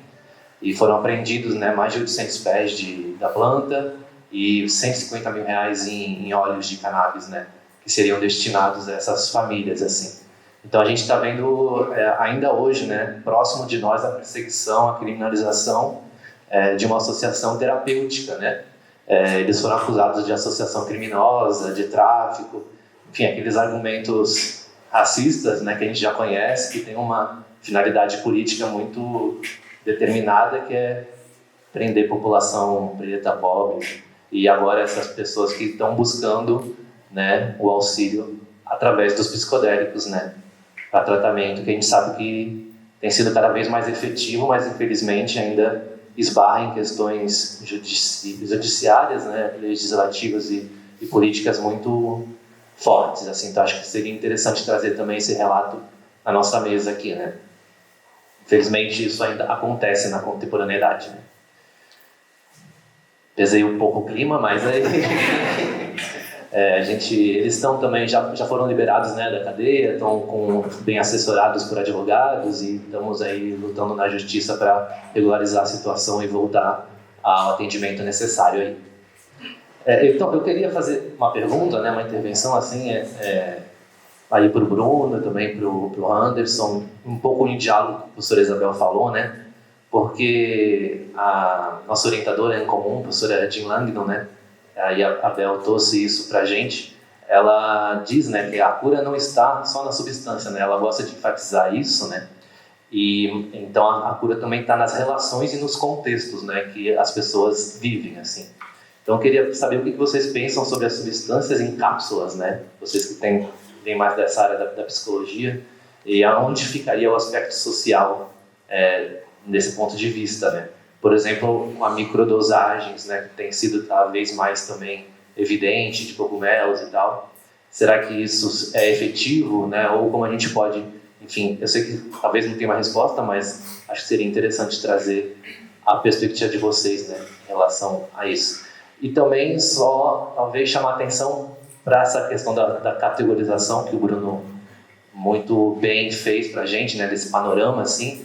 e foram apreendidos, né, mais de 800 pés da planta e 150 mil reais em óleos de cannabis, né, que seriam destinados a essas famílias, assim. Então a gente está vendo ainda hoje, né, próximo de nós, a perseguição, a criminalização de uma associação terapêutica, né? Eles foram acusados de associação criminosa, de tráfico, enfim, aqueles argumentos racistas, né, que a gente já conhece, que tem uma finalidade política muito determinada, que é prender população preta, pobre, e agora essas pessoas que estão buscando, né, o auxílio através dos psicodélicos, né, para tratamento, que a gente sabe que tem sido cada vez mais efetivo, mas infelizmente ainda esbarra em questões judiciárias, né, legislativas e políticas muito fortes, assim. Então acho que seria interessante trazer também esse relato na nossa mesa aqui, né. Infelizmente isso ainda acontece na contemporaneidade, né. Pesei um pouco o clima, mas aí eles estão também, já foram liberados, né, da cadeia, estão bem assessorados por advogados e estamos aí lutando na justiça para regularizar a situação e voltar ao atendimento necessário aí. Então, eu queria fazer uma pergunta, né, uma intervenção assim, aí para o Bruno, também para o Anderson, um pouco em diálogo com a professora Isabel falou, né, porque a nossa orientadora em comum, a professora Jean Langdon, né, aí a Bel trouxe isso para a gente, ela diz, né, que a cura não está só na substância, né, ela gosta de enfatizar isso, né, e então a cura também está nas relações e nos contextos, né, que as pessoas vivem, assim. Então eu queria saber o que vocês pensam sobre as substâncias em cápsulas, né, vocês que têm mais dessa área da psicologia, e aonde ficaria o aspecto social desse ponto de vista, né. Por exemplo, com a microdosagens, né, que tem sido cada vez mais também evidente, de cogumelos e tal. Será que isso é efetivo, né? Ou como a gente pode, enfim, eu sei que talvez não tenha uma resposta, mas acho que seria interessante trazer a perspectiva de vocês, né, em relação a isso. E também só, talvez, chamar a atenção para essa questão da categorização que o Bruno muito bem fez para a gente, né, desse panorama, assim,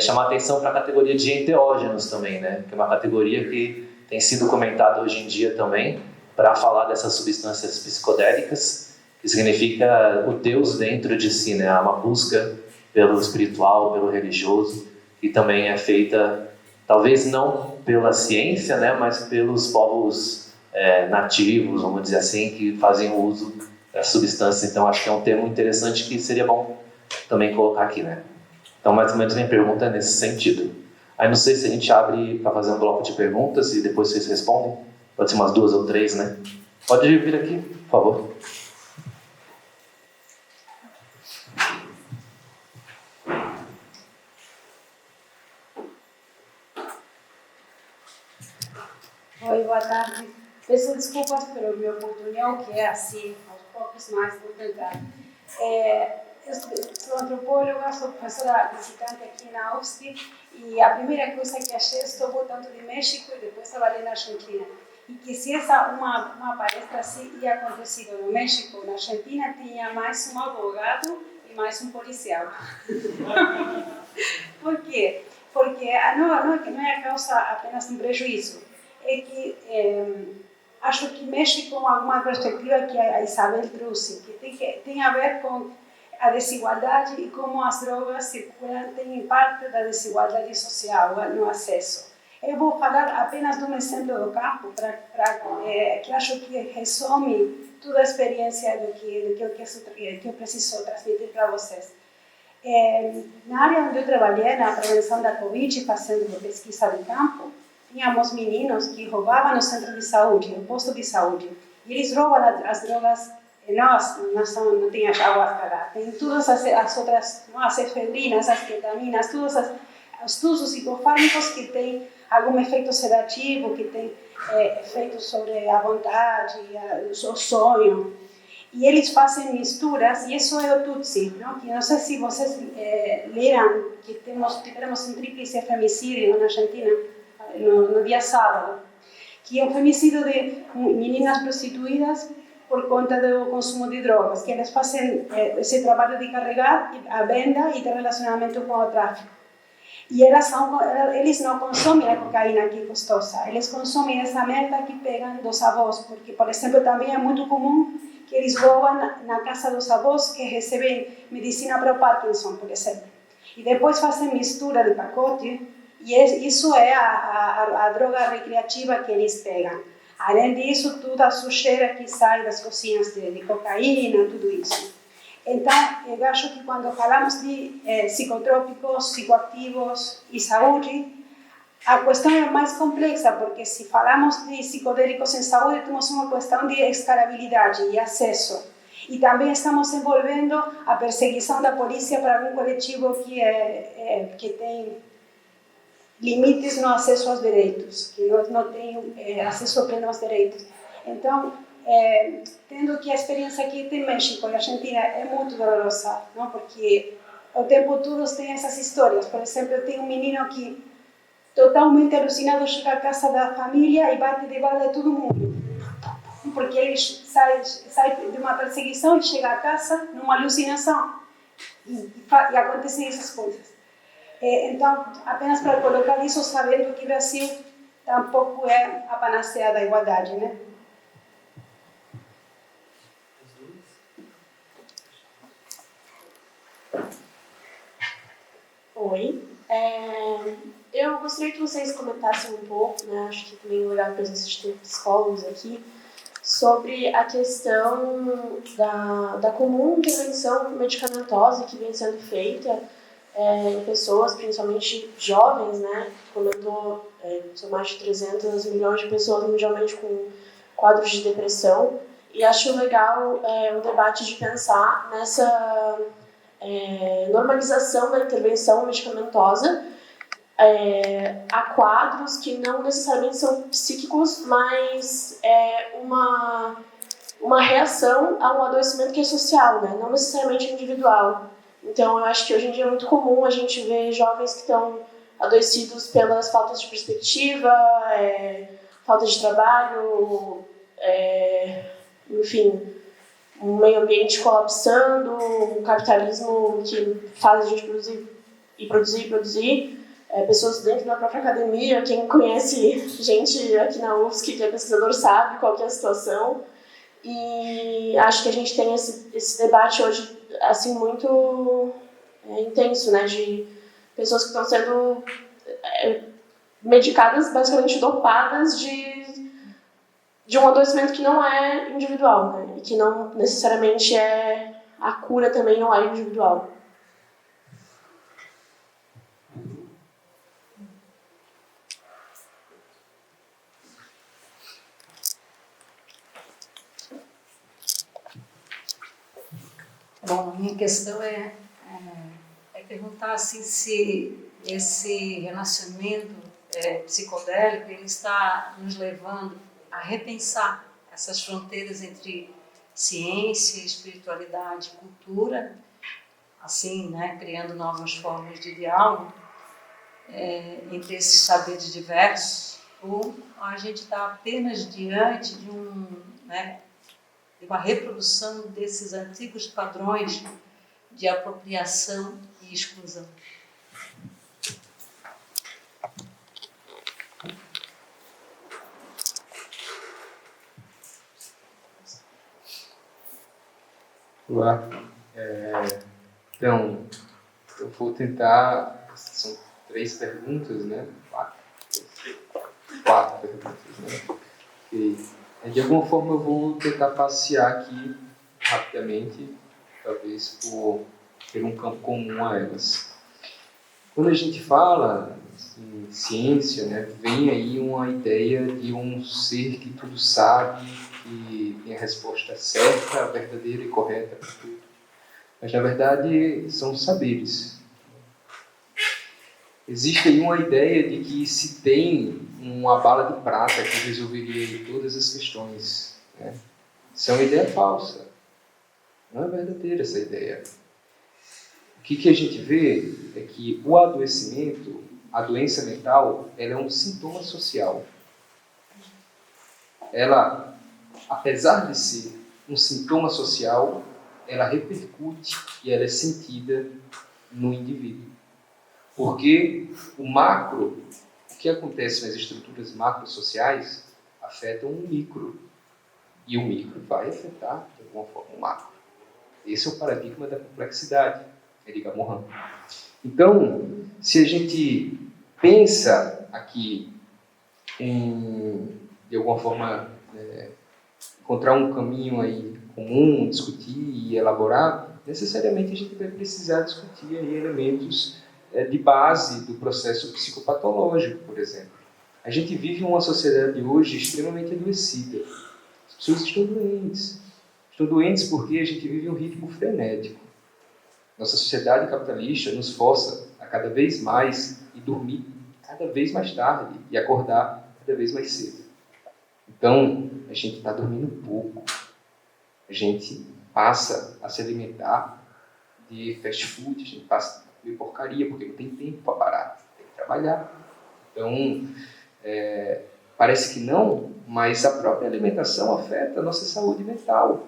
chamar a atenção para a categoria de enteógenos também, né, que é uma categoria que tem sido comentada hoje em dia também, para falar dessas substâncias psicodélicas, que significa o Deus dentro de si, né, uma busca pelo espiritual, pelo religioso, que também é feita, talvez não pela ciência, né, mas pelos povos nativos, vamos dizer assim, que fazem uso da substância. Então, acho que é um termo interessante que seria bom também colocar aqui, né. Então, mais ou menos, minha pergunta é nesse sentido. Aí, não sei se a gente abre para fazer um bloco de perguntas e depois vocês respondem. Pode ser umas 2 ou 3, né? Pode vir aqui, por favor. Oi, boa tarde. Peço desculpas pelo meu portunhol, que é assim, aos poucos, mas vou tentar. Eu sou antropóloga, sou professora visitante aqui na UFSC, e a primeira coisa que achei, estou voltando de México e depois trabalhei na Argentina. E que se uma palestra assim ia acontecido no México, na Argentina tinha mais um advogado e mais um policial. Por quê? Porque não é a causa apenas um prejuízo. É que acho que mexe com alguma perspectiva que a Isabel trouxe, que tem a ver com a desigualdade e como as drogas circulam, tem parte da desigualdade social no acesso. Eu vou falar apenas de um exemplo do campo, que acho que resume toda a experiência do que eu preciso transmitir para vocês. Na área onde eu trabalhei, na prevenção da Covid, fazendo pesquisa de campo, tínhamos meninos que roubavam no centro de saúde, no posto de saúde. E eles roubam as drogas. Nós não temos ayahuasca, tem todas as outras, as efedrinas, as ketaminas, todos os psicofármacos que têm algum efeito sedativo, que tem efeito sobre a vontade, o sonho. E eles fazem misturas, e isso é o Tutsi, não? Que não sei se vocês leram que tivemos um tríplice femicídio na Argentina, no dia sábado, que é um femicídio de meninas prostituídas por conta do consumo de drogas, que eles fazem esse trabalho de carregar a venda e de relacionamento com o tráfico. E eles não consomem a cocaína que é custosa, eles consomem essa merda que pegam dos avós, porque, por exemplo, também é muito comum que eles roubam na casa dos avós que recebem medicina para o Parkinson, por exemplo. E depois fazem mistura de pacote, e isso é a droga recreativa que eles pegam. Além disso, toda a sujeira que sai das cozinhas de cocaína, tudo isso. Então, eu acho que quando falamos de psicotrópicos, psicoativos e saúde, a questão é mais complexa, porque se falamos de psicodélicos em saúde, temos uma questão de escalabilidade e acesso. E também estamos envolvendo a perseguição da polícia para algum coletivo que tem limites no acesso aos direitos, que não tem acesso pleno aos direitos. Então, tendo que a experiência aqui em México e Argentina é muito dolorosa, não? Porque o tempo todo tem essas histórias. Por exemplo, tem um menino que, totalmente alucinado, chega à casa da família e bate de bala a todo mundo. Porque ele sai de uma perseguição e chega a casa numa alucinação. E acontecem essas coisas. Então, apenas para colocar isso, sabendo que o Brasil tampouco é a panaceia da igualdade, né? Oi. Eu gostaria que vocês comentassem um pouco, né, acho que também é legal a presença de psicólogos aqui, sobre a questão da comum intervenção medicamentosa que vem sendo feita em pessoas, principalmente jovens, né? Comentou, são mais de 300 milhões de pessoas mundialmente com quadros de depressão, e acho legal o debate de pensar nessa normalização da intervenção medicamentosa a quadros que não necessariamente são psíquicos, mas uma reação a um adoecimento que é social, né? Não necessariamente individual. Então, eu acho que hoje em dia é muito comum a gente ver jovens que estão adoecidos pelas faltas de perspectiva, falta de trabalho, enfim, um meio ambiente colapsando, um capitalismo que faz a gente produzir, pessoas dentro da própria academia. Quem conhece gente aqui na UFSC que é pesquisador sabe qual que é a situação. E acho que a gente tem esse debate hoje assim muito intenso, né, de pessoas que estão sendo medicadas, basicamente dopadas de um adoecimento que não é individual, né, e que não necessariamente a cura também não é individual. Bom, a minha questão é perguntar assim, se esse relacionamento psicodélico ele está nos levando a repensar essas fronteiras entre ciência, espiritualidade e cultura, assim, né, criando novas formas de diálogo entre esses saberes diversos, ou a gente está apenas diante de uma reprodução desses antigos padrões de apropriação e exclusão. Olá. Então, eu vou tentar... São 3 perguntas, né? 4 perguntas, né? E, de alguma forma eu vou tentar passear aqui rapidamente, talvez por ter um campo comum a elas. Quando a gente fala em ciência, né, vem aí uma ideia de um ser que tudo sabe, que tem a resposta certa, verdadeira e correta para tudo. Mas, na verdade, são saberes. Existe aí uma ideia de que se tem uma bala de prata que resolveria todas as questões, né? Isso é uma ideia falsa. Não é verdadeira essa ideia. O que a gente vê é que o adoecimento, a doença mental, ela é um sintoma social. Ela, apesar de ser um sintoma social, ela repercute e ela é sentida no indivíduo. Porque o que acontece nas estruturas macrosociais afetam o micro. E o micro vai afetar, de alguma forma, o macro. Esse é o paradigma da complexidade, Erika Morin. Então, se a gente pensa aqui em, de alguma forma, encontrar um caminho aí comum, discutir e elaborar, necessariamente a gente vai precisar discutir aí elementos de base do processo psicopatológico, por exemplo. A gente vive uma sociedade hoje extremamente adoecida. As pessoas estão doentes. Estão doentes porque a gente vive um ritmo frenético. Nossa sociedade capitalista nos força a cada vez mais e dormir cada vez mais tarde e acordar cada vez mais cedo. Então, a gente está dormindo pouco. A gente passa a se alimentar de fast food, a gente passa a comer porcaria porque não tem tempo para parar, tem que trabalhar. Então, parece que não, mas a própria alimentação afeta a nossa saúde mental.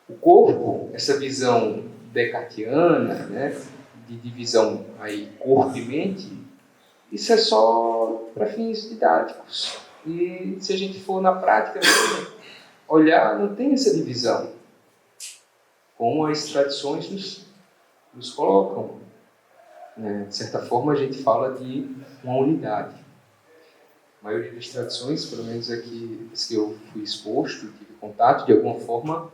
O corpo, essa visão descartiana, né, de divisão aí corpo e mente, isso é só para fins didáticos. E se a gente for na prática olhar, não tem essa divisão, como as tradições nos colocam. Né? De certa forma, a gente fala de uma unidade. A maioria das tradições, pelo menos aqui, as que eu fui exposto, tive contato, de alguma forma,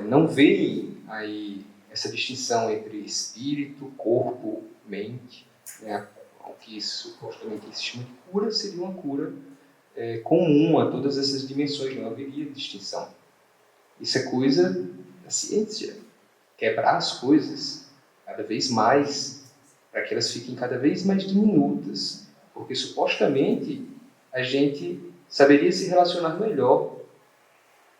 não veem aí essa distinção entre espírito, corpo, mente, né? O que supostamente se chama de cura seria uma cura comum a todas essas dimensões, não haveria distinção. Isso é coisa da ciência, quebrar as coisas cada vez mais, para que elas fiquem cada vez mais diminutas, porque supostamente a gente saberia se relacionar melhor.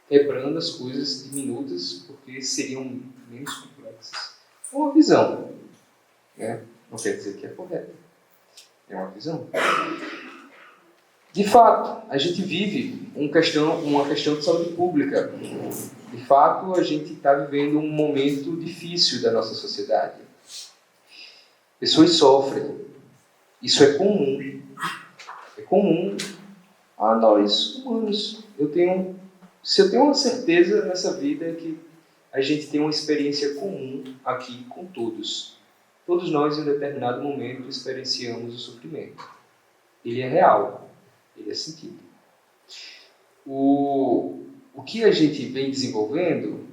quebrando as coisas diminutas porque seriam menos complexas. É uma visão, né? Não quer dizer que é correta. É uma visão. De fato, a gente vive uma questão de saúde pública. De fato, a gente está vivendo um momento difícil da nossa sociedade. Pessoas sofrem. Isso é comum. É comum a nós, humanos. Se eu tenho uma certeza nessa vida é que a gente tem uma experiência comum aqui com todos. Todos nós, em um determinado momento, experienciamos o sofrimento. Ele é real. Ele é sentido. O que a gente vem desenvolvendo,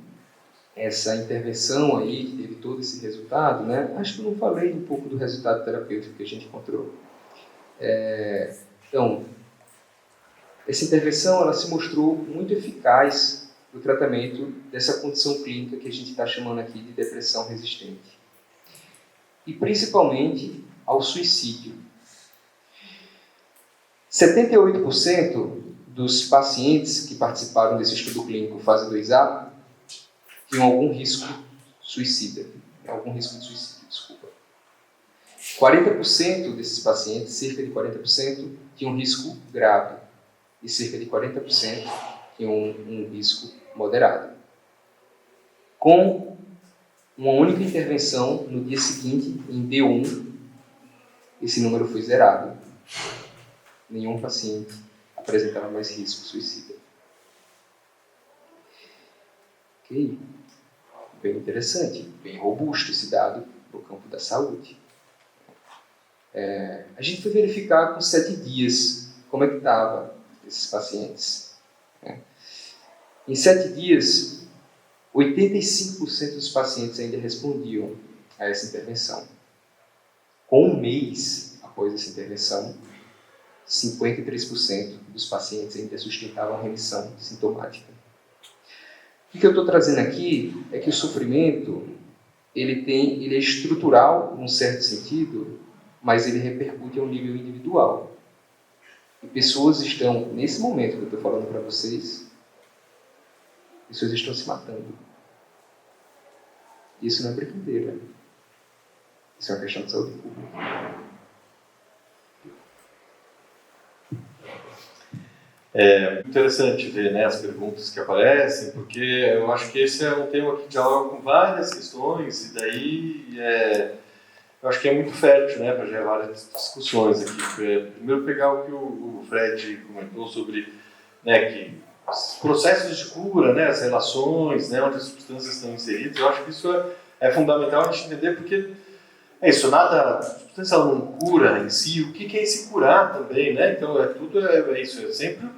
essa intervenção aí, que teve todo esse resultado, né? Acho que eu não falei um pouco do resultado terapêutico que a gente encontrou. Então, essa intervenção ela se mostrou muito eficaz no tratamento dessa condição clínica que a gente está chamando aqui de depressão resistente. E principalmente ao suicídio. 78% dos pacientes que participaram desse estudo clínico fase 2A tinham algum risco suicida. Algum risco de suicídio, desculpa. 40% desses pacientes, cerca de 40%, tinham um risco grave. E cerca de 40% tinham um risco moderado. Com uma única intervenção, no dia seguinte, em D1, esse número foi zerado. Nenhum paciente apresentava mais risco suicida. Ok? Bem interessante, bem robusto esse dado no campo da saúde. A gente foi verificar com 7 dias como é que estava esses pacientes. Em 7 dias, 85% dos pacientes ainda respondiam a essa intervenção. Com um mês após essa intervenção, 53% dos pacientes ainda sustentavam a remissão sintomática. O que eu estou trazendo aqui é que o sofrimento ele é estrutural, num certo sentido, mas ele repercute a um nível individual. E pessoas estão, nesse momento que eu estou falando para vocês, pessoas estão se matando. Isso não é brincadeira. Isso é uma questão de saúde pública. É interessante ver, né, as perguntas que aparecem, porque eu acho que esse é um tema que dialoga com várias questões, e daí eu acho que é muito fértil, né, para gerar várias discussões aqui. Primeiro pegar o que o Fred comentou sobre, né, que os processos de cura, né, as relações, né, onde as substâncias estão inseridas, eu acho que isso é fundamental a gente entender, porque a substância ela não cura em si, o que é esse curar também, né? Então tudo é isso, é sempre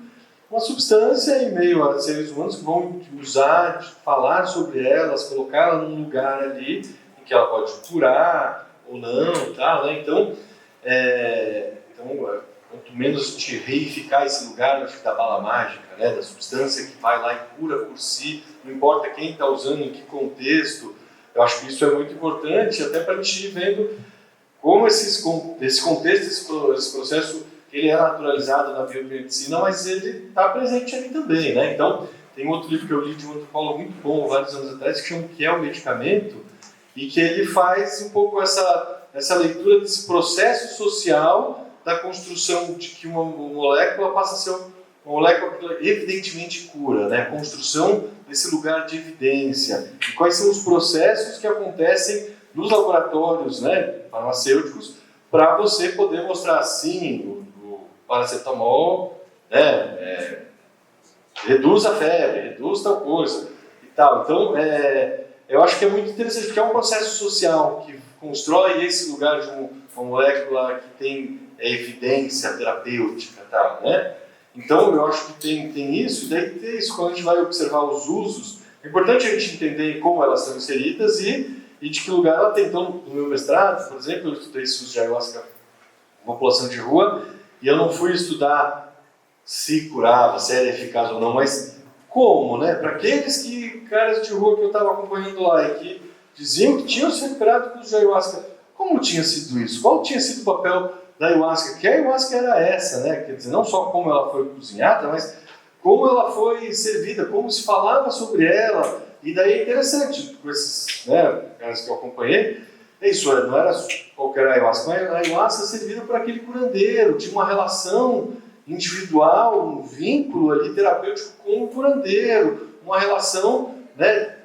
uma substância em meio a seres humanos que vão usar, falar sobre elas, colocá-la num lugar ali em que ela pode curar ou não, tá, né? Então, quanto menos a gente reificar esse lugar, acho que da bala mágica, né, da substância que vai lá e cura por si, não importa quem está usando, em que contexto. Eu acho que isso é muito importante, até para a gente ir vendo como esse contexto, esse processo, ele é naturalizado na biomedicina, mas ele está presente ali também, né? Então, tem um outro livro que eu li de um antropólogo muito bom, vários anos atrás, que chama O que é o Medicamento, e que ele faz um pouco essa leitura desse processo social da construção de que uma molécula passa a ser uma molécula que evidentemente cura, né? A construção desse lugar de evidência. E quais são os processos que acontecem nos laboratórios, né, farmacêuticos, para você poder mostrar assim, o paracetamol, né, reduz a febre, reduz tal coisa e tal. Então, eu acho que é muito interessante, porque é um processo social que constrói esse lugar de uma molécula que tem evidência terapêutica, tal, né? Então, eu acho que tem isso, e daí tem isso, quando a gente vai observar os usos, é importante a gente entender como elas são inseridas e de que lugar ela tem. Então, no meu mestrado, por exemplo, eu estudei esse uso de ayahuasca em população de rua, e eu não fui estudar se curava, se era eficaz ou não, mas como, né? Para aqueles caras de rua que eu estava acompanhando lá e que diziam que tinham se recuperado com o uso de ayahuasca, como tinha sido isso? Qual tinha sido o papel da ayahuasca? Que a ayahuasca era essa, né? Quer dizer, não só como ela foi cozinhada, mas como ela foi servida, como se falava sobre ela. E daí é interessante, com esses caras que eu acompanhei, isso não era qualquer ayahuasca, mas a ayahuasca servida por aquele curandeiro, tinha uma relação individual, um vínculo ali terapêutico com o curandeiro, uma relação, né,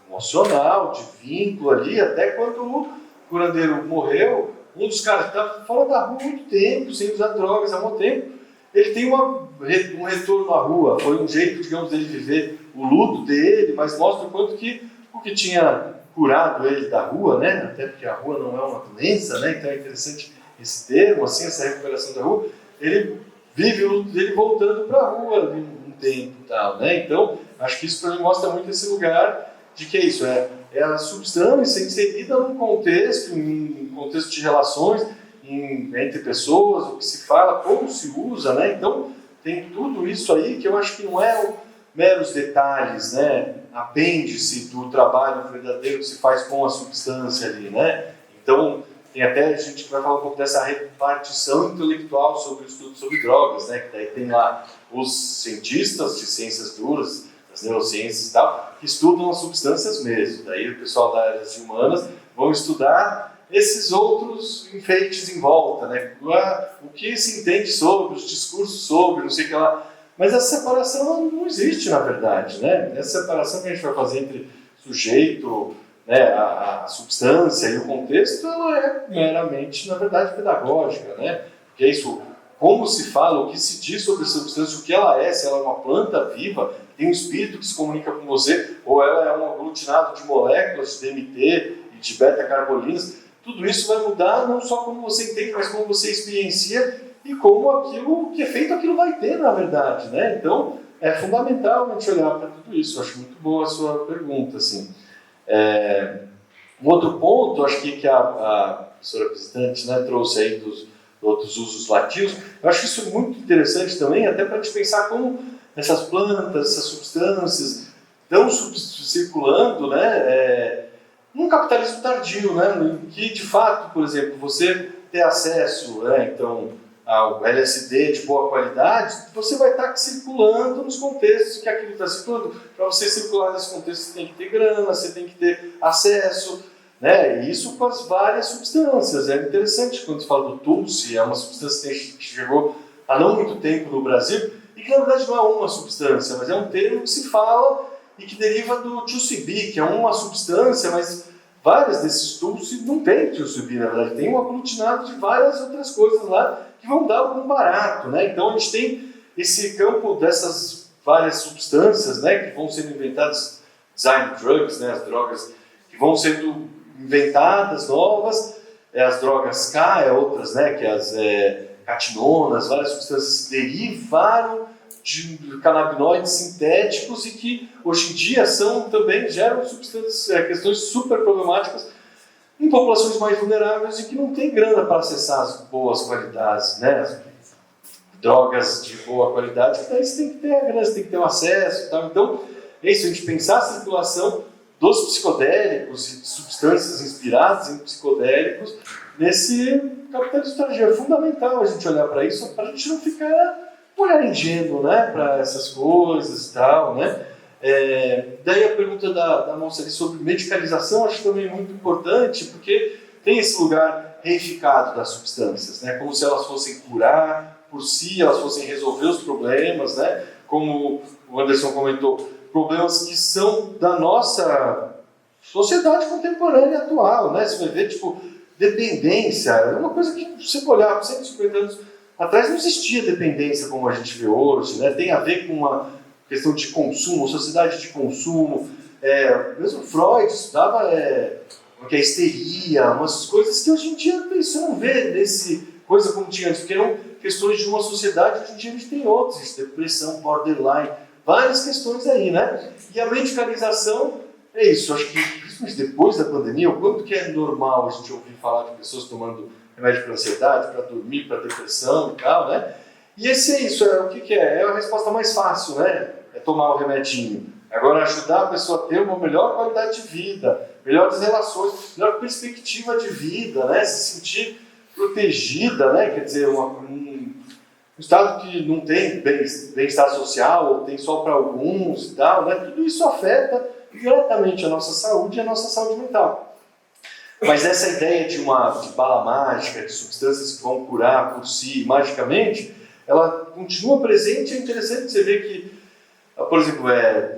emocional, de vínculo ali, até quando o curandeiro morreu, um dos caras que estava fora da rua há muito tempo, sem usar drogas há muito tempo, ele tem um retorno à rua, foi um jeito, digamos, dele viver o luto dele, mas mostra o quanto que o que tinha curado ele da rua, né, até porque a rua não é uma doença, né, então é interessante esse termo, assim, essa recuperação da rua, ele vive o luto dele voltando para a rua um tempo e tal, né, então acho que isso para mim mostra muito esse lugar de que é isso, é a substância inserida num contexto, em um contexto de relações entre pessoas, o que se fala, como se usa, né? Então tem tudo isso aí que eu acho que não é meros detalhes, né? Apêndice do trabalho verdadeiro que se faz com a substância ali, né? Então tem até a gente vai falar um pouco dessa repartição intelectual sobre o estudo sobre drogas, né? Que daí tem lá os cientistas de ciências duras, das neurociências e tal, que estudam as substâncias mesmo. Daí o pessoal da área de humanas vão estudar esses outros enfeites em volta, né? O que se entende sobre, os discursos sobre, não sei o que lá. Mas essa separação não existe, na verdade, né? Essa separação que a gente vai fazer entre sujeito, né, a substância e o contexto, ela é meramente, na verdade, pedagógica, né? Porque é isso, como se fala, o que se diz sobre a substância, o que ela é, se ela é uma planta viva, tem um espírito que se comunica com você, ou ela é um aglutinado de moléculas de DMT e de beta-carbolinas. Tudo isso vai mudar não só como você entende, mas como você experiencia e como aquilo que é feito, aquilo vai ter, na verdade, né? Então, é fundamental a gente olhar para tudo isso. Eu acho muito boa a sua pergunta, assim. Um outro ponto, acho que a professora visitante, né, trouxe aí dos outros usos lativos, eu acho isso muito interessante também, até para a gente pensar como essas plantas, essas substâncias estão circulando, né, num capitalismo tardio, né, em que, de fato, por exemplo, você ter acesso, né, então, ao LSD de boa qualidade, você vai estar circulando nos contextos que aquilo está circulando. Para você circular nesse contexto, você tem que ter grana, você tem que ter acesso, né, e isso com as várias substâncias. É interessante quando se fala do Tulsi, é uma substância que chegou há não muito tempo no Brasil, e que na verdade não é uma substância, mas é um termo que se fala e que deriva do Tulsi, que é uma substância, mas várias desses Tulsi não tem Tulsi, na verdade, tem um aglutinado de várias outras coisas lá que vão dar algum barato, né? Então a gente tem esse campo dessas várias substâncias, né, que vão sendo inventadas, design drugs, né, as drogas que vão sendo inventadas novas, as drogas K, outras, né, que as catinonas, várias substâncias que derivaram de canabinoides sintéticos e que hoje em dia também geram substâncias, questões super problemáticas em populações mais vulneráveis e que não tem grana para acessar as boas qualidades, né, as drogas de boa qualidade, que daí você tem que ter a grana, você tem que ter um acesso e tal. Então, é isso, a gente pensar a circulação dos psicodélicos e de substâncias inspiradas em psicodélicos nesse capitalismo tardio. É fundamental a gente olhar para isso, para a gente não ficar olhar ingênuo, né, para essas coisas e tal, né. Daí a pergunta da moça ali sobre medicalização, acho também muito importante, porque tem esse lugar reificado das substâncias, né, como se elas fossem curar por si, elas fossem resolver os problemas, né, como o Anderson comentou, problemas que são da nossa sociedade contemporânea atual, né, você vai ver, tipo, dependência, é uma coisa que, se você olhar por 150 anos atrás, não existia dependência como a gente vê hoje, né, tem a ver com uma questão de consumo, sociedade de consumo, mesmo Freud estudava que é histeria, umas coisas que hoje em dia você não vê nesse coisa como tinha antes, porque eram questões de uma sociedade, hoje em dia a gente tem outras, depressão, borderline, várias questões aí, né? E a medicalização é isso, acho que principalmente depois da pandemia, o quanto que é normal a gente ouvir falar de pessoas tomando remédio para ansiedade, para dormir, para depressão e tal, né? E esse é isso, o que é? É a resposta mais fácil, né? É tomar o remedinho. Agora, ajudar a pessoa a ter uma melhor qualidade de vida, melhores relações, melhor perspectiva de vida, né? Se sentir protegida, né? Quer dizer, um estado que não tem bem-estar social, ou tem só para alguns e tal, né? Tudo isso afeta diretamente a nossa saúde e a nossa saúde mental. Mas essa ideia de bala mágica, de substâncias que vão curar por si magicamente, ela continua presente. É interessante você ver que, por exemplo,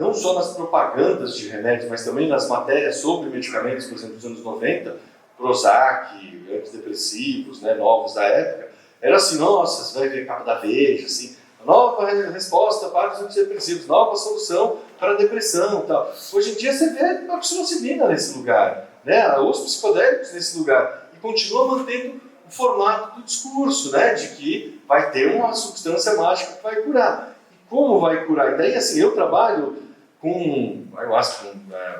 não só nas propagandas de remédios, mas também nas matérias sobre medicamentos, por exemplo, dos anos 90, Prozac, antidepressivos, né, novos da época, era assim, nossa, você vai ver a capa da Veja, assim, nova resposta para os antidepressivos, nova solução para a depressão e tal. Hoje em dia você vê a psilocibina nesse lugar, né, os psicodélicos nesse lugar, e continua mantendo o formato do discurso, né, de que vai ter uma substância mágica que vai curar. E como vai curar? E daí, assim, eu trabalho com, eu acho,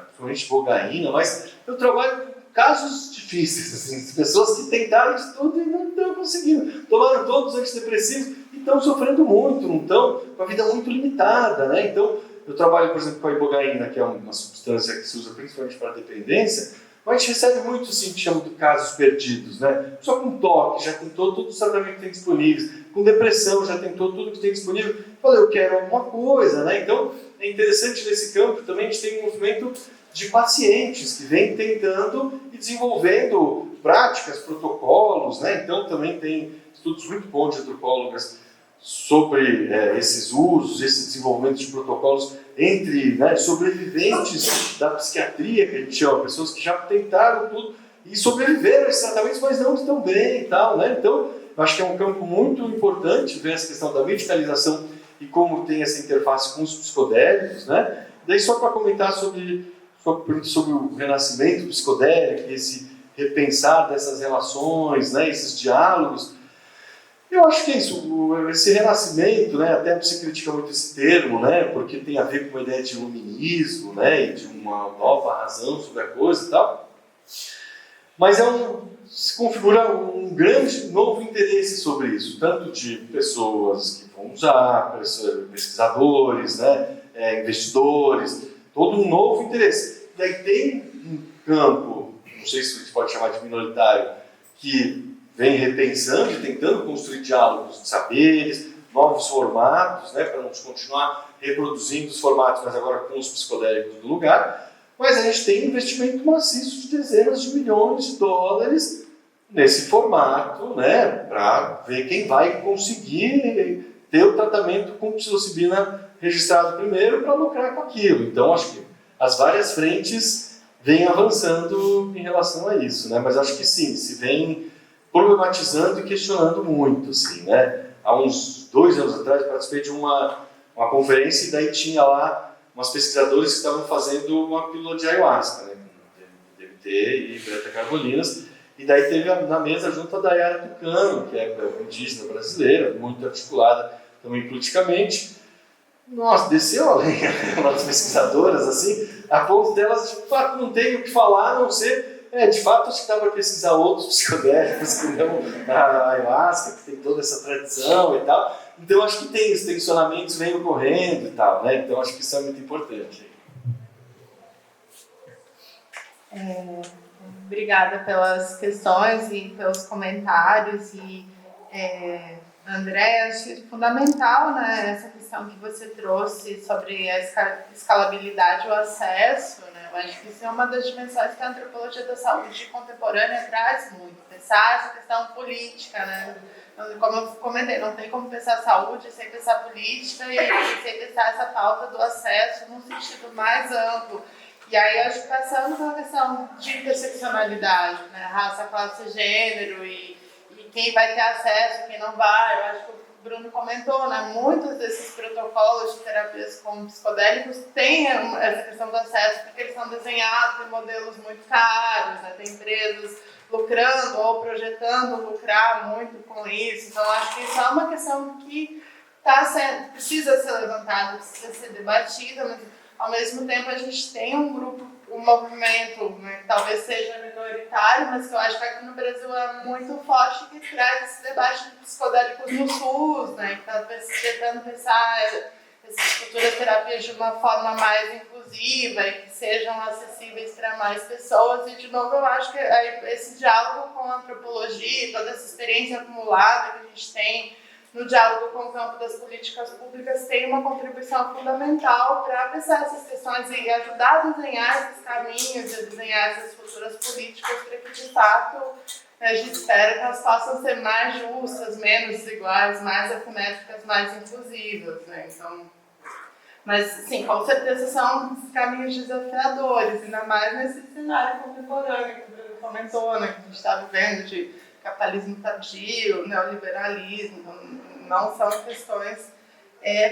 principalmente ibogaína, mas eu trabalho com casos difíceis, assim, pessoas que tentaram de tudo e não estão conseguindo. Tomaram todos os antidepressivos e estão sofrendo muito, não estão com a vida muito limitada, né? Então, eu trabalho, por exemplo, com a ibogaína, que é uma substância que se usa principalmente para dependência, mas a gente recebe muito, assim, que chama de casos perdidos, né? Só com toque, já tentou todos os tratamentos que tem disponíveis, com depressão, já tentou tudo que tem disponível. Falei, eu quero alguma coisa, né? Então, é interessante nesse campo também a gente tem um movimento de pacientes que vêm tentando e desenvolvendo práticas, protocolos, né? Então também tem estudos muito bons de antropólogas sobre esses usos, esse desenvolvimento de protocolos entre, né, sobreviventes da psiquiatria, que a gente chama, pessoas que já tentaram tudo e sobreviveram a esses tratamentos, mas não estão bem e tal, né? Então, eu acho que é um campo muito importante ver essa questão da medicalização e como tem essa interface com os psicodélicos, né? Daí só para comentar sobre o renascimento psicodélico, esse repensar dessas relações, né, esses diálogos. Eu acho que é isso, esse renascimento, né, até você critica muito esse termo, né, porque tem a ver com uma ideia de iluminismo, né, e de uma nova razão sobre a coisa e tal. Mas se configura um grande novo interesse sobre isso, tanto de pessoas que vão usar, pesquisadores, né, investidores, todo um novo interesse. Daí tem um campo, não sei se a gente pode chamar de minoritário, que vem repensando e tentando construir diálogos de saberes, novos formatos, né, para não continuar reproduzindo os formatos, mas agora com os psicodélicos do lugar. Mas a gente tem investimento maciço de dezenas de milhões de dólares nesse formato, né, para ver quem vai conseguir ter o tratamento com psilocibina registrado primeiro para lucrar com aquilo. Então, acho que as várias frentes vêm avançando em relação a isso, né? Mas acho que sim, se vem problematizando e questionando muito, assim, né? Há uns 2 anos atrás, participei de uma conferência e daí tinha lá umas pesquisadoras que estavam fazendo uma pílula de ayahuasca, né? Com DMT e beta-carbolinas, e daí teve na mesa junto a Dayara Tucano, que é indígena brasileira, muito articulada também politicamente. Nossa, desceu a lenha das pesquisadoras, assim, a ponto delas, de fato, não tem o que falar, a não ser, de fato, acho que dá para pesquisar outros psicodélicos, que não a ayahuasca, que tem toda essa tradição e tal. Então, acho que tem os tensionamentos vêm ocorrendo e tal, né? Então, acho que isso é muito importante. Obrigada pelas questões e pelos comentários e... André, acho fundamental, né, essa questão que você trouxe sobre a escalabilidade e o acesso, né? Eu acho que isso é uma das dimensões que a antropologia da saúde contemporânea traz muito, pensar essa questão política, né? Como eu comentei, não tem como pensar saúde sem pensar política e sem pensar essa pauta do acesso num sentido mais amplo. E aí, eu acho que passando pela questão de interseccionalidade, né, raça, classe, gênero e quem vai ter acesso, quem não vai. Eu acho que o Bruno comentou, né? Muitos desses protocolos de terapias com psicodélicos têm essa questão do acesso, porque eles são desenhados em modelos muito caros, né? Tem empresas lucrando ou projetando lucrar muito com isso. Então, acho que isso é uma questão que precisa ser levantada, precisa ser debatida, mas ao mesmo tempo a gente tem um grupo, um movimento, né, que talvez seja minoritário, mas que eu acho que aqui no Brasil é muito forte, que traz esse debate de psicodélicos no SUS, né, que está tentando pensar essas futuras terapias de uma forma mais inclusiva e que sejam acessíveis para mais pessoas. E, de novo, eu acho que esse diálogo com a antropologia, toda essa experiência acumulada que a gente tem no diálogo com o campo das políticas públicas, tem uma contribuição fundamental para pensar essas questões e ajudar a desenhar esses caminhos, a desenhar essas futuras políticas para que, de fato, a gente espera que elas possam ser mais justas, menos desiguais, mais assimétricas, mais inclusivas, né? Então, mas, sim, com certeza são caminhos desafiadores, ainda mais nesse cenário contemporâneo que o Bruno comentou, né? Que a gente está vivendo de capitalismo tardio, neoliberalismo, então não são questões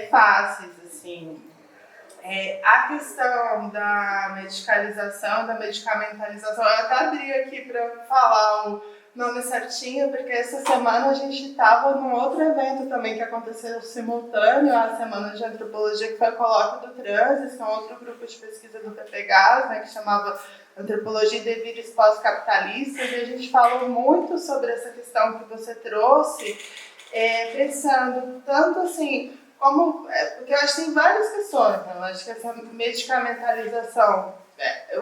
fáceis, assim. A questão da medicalização, da medicamentalização, eu até abri aqui para falar o nome certinho, porque essa semana a gente estava num outro evento também que aconteceu simultâneo, a Semana de Antropologia, que foi o Colóquio do Transes, que é um outro grupo de pesquisa do PPGAS, né, que chamava Antropologia e Devires Pós-Capitalistas, e a gente falou muito sobre essa questão que você trouxe, pensando tanto assim, como, porque eu acho que tem várias questões, né? Eu acho que essa medicamentalização,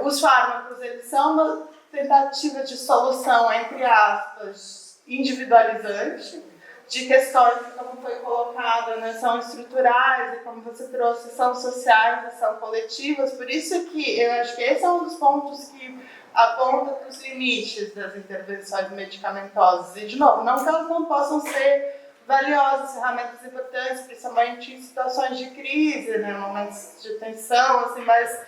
os fármacos, eles são uma tentativa de solução, entre aspas, individualizante, de questões que, como foi colocado, né, são estruturais e, como você trouxe, são sociais e são coletivas. Por isso que eu acho que esse é um dos pontos que aponta para os limites das intervenções medicamentosas. E, de novo, não que elas não possam ser valiosas, ferramentas importantes, principalmente em situações de crise, né, momentos de tensão, assim, mas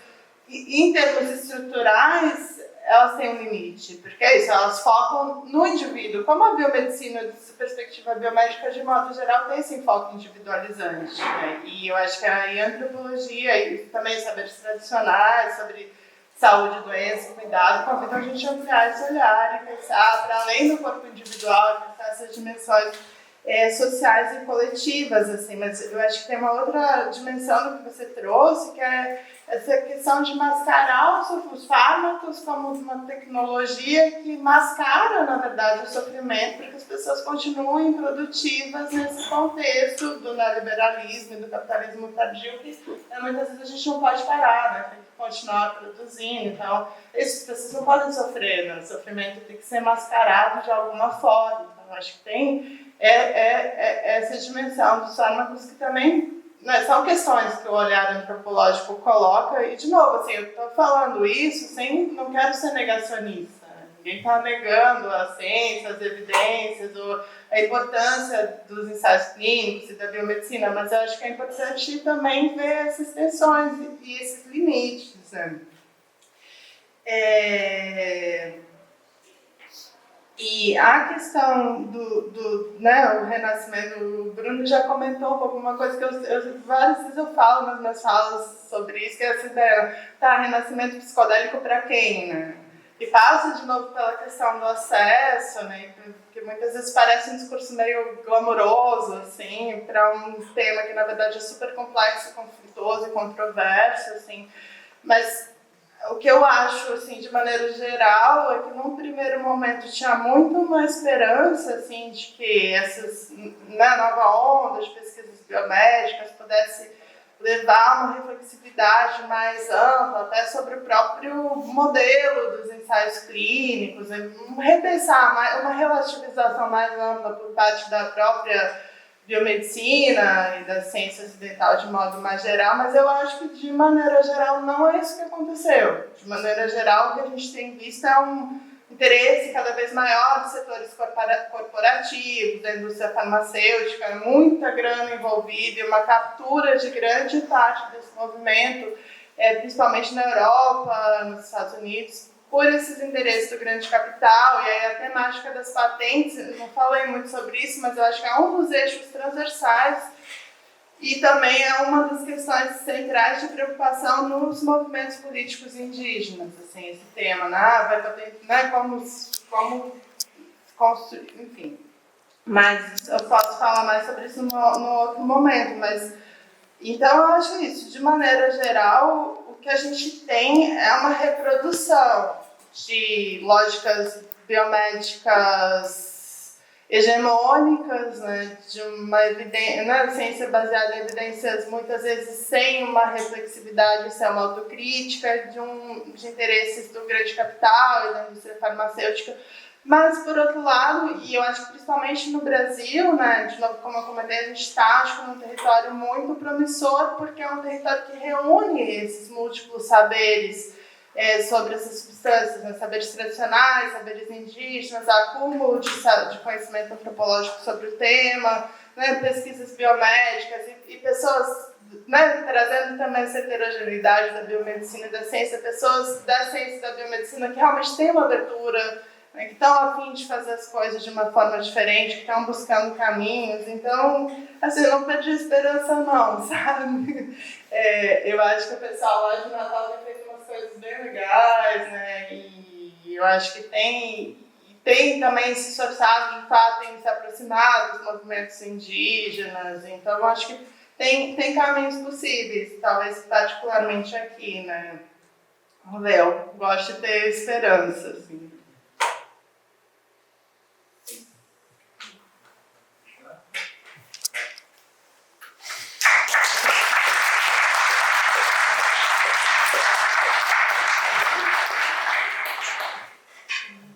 em termos estruturais, elas têm um limite, porque é isso, elas focam no indivíduo. Como a biomedicina, de perspectiva biomédica, de modo geral, tem esse enfoque individualizante, né? E eu acho que a antropologia e também saberes tradicionais sobre saúde, doença, cuidado, convidam a gente a ampliar esse olhar e pensar para além do corpo individual, pensar essas dimensões sociais e coletivas, assim, mas eu acho que tem uma outra dimensão do que você trouxe, que é essa questão de mascarar os fármacos como uma tecnologia que mascara, na verdade, o sofrimento para que as pessoas continuem produtivas nesse contexto do neoliberalismo e do capitalismo tardio, que muitas vezes a gente não pode parar, né? Tem que continuar produzindo, então essas pessoas não podem sofrer, né? O sofrimento tem que ser mascarado de alguma forma, então eu acho que tem essa dimensão dos fármacos que também, né, são questões que o olhar antropológico coloca, e de novo, assim, eu estou falando isso não quero ser negacionista, né? Ninguém está negando a ciência, as evidências, a importância dos ensaios clínicos e da biomedicina, mas eu acho que é importante também ver essas tensões e esses limites, né? E a questão o renascimento, o Bruno já comentou um pouco, uma coisa que eu várias vezes eu falo nas minhas falas sobre isso, que é essa ideia, renascimento psicodélico para quem, né? E passa de novo pela questão do acesso, né? Que muitas vezes parece um discurso meio glamouroso, assim, para um tema que na verdade é super complexo, conflituoso e controverso, assim, mas o que eu acho, assim, de maneira geral, é que num primeiro momento tinha muito uma esperança, assim, de que essas nova onda de pesquisas biomédicas pudesse levar uma reflexividade mais ampla, até sobre o próprio modelo dos ensaios clínicos, repensar uma relativização mais ampla por parte da própria biomedicina e da ciência ocidental de modo mais geral, mas eu acho que de maneira geral não é isso que aconteceu. De maneira geral, o que a gente tem visto é um interesse cada vez maior dos setores corporativos, da indústria farmacêutica, muita grana envolvida e uma captura de grande parte desse movimento, principalmente na Europa, nos Estados Unidos, por esses interesses do grande capital. E aí a temática das patentes, eu não falei muito sobre isso, mas eu acho que é um dos eixos transversais e também é uma das questões centrais de preocupação nos movimentos políticos indígenas, assim, esse tema, como construir, enfim. Mas eu posso falar mais sobre isso no outro momento, mas então eu acho isso, de maneira geral, o que a gente tem é uma reprodução de lógicas biomédicas hegemônicas, né, de uma ciência baseada em evidências muitas vezes sem uma reflexividade, sem uma autocrítica, de interesses do grande capital e da indústria farmacêutica, Mas, por outro lado, e eu acho que principalmente no Brasil, né, de novo, como eu comentei, a gente está, acho que, num território muito promissor, porque é um território que reúne esses múltiplos saberes sobre essas substâncias, né, saberes tradicionais, saberes indígenas, acúmulo de conhecimento antropológico sobre o tema, né, pesquisas biomédicas e pessoas, né, trazendo também essa heterogeneidade da biomedicina e da ciência, pessoas da ciência e da biomedicina que realmente têm uma abertura, né, que estão a fim de fazer as coisas de uma forma diferente, que estão buscando caminhos. Então, assim, não perdi a esperança não, sabe? Eu acho que o pessoal lá de Natal tem feito umas coisas bem legais, né, e eu acho que tem também se esforçado, de fato, em se aproximar dos movimentos indígenas. Então, eu acho que tem caminhos possíveis, talvez particularmente aqui, né? Vamos ver, eu gosto de ter esperança, assim.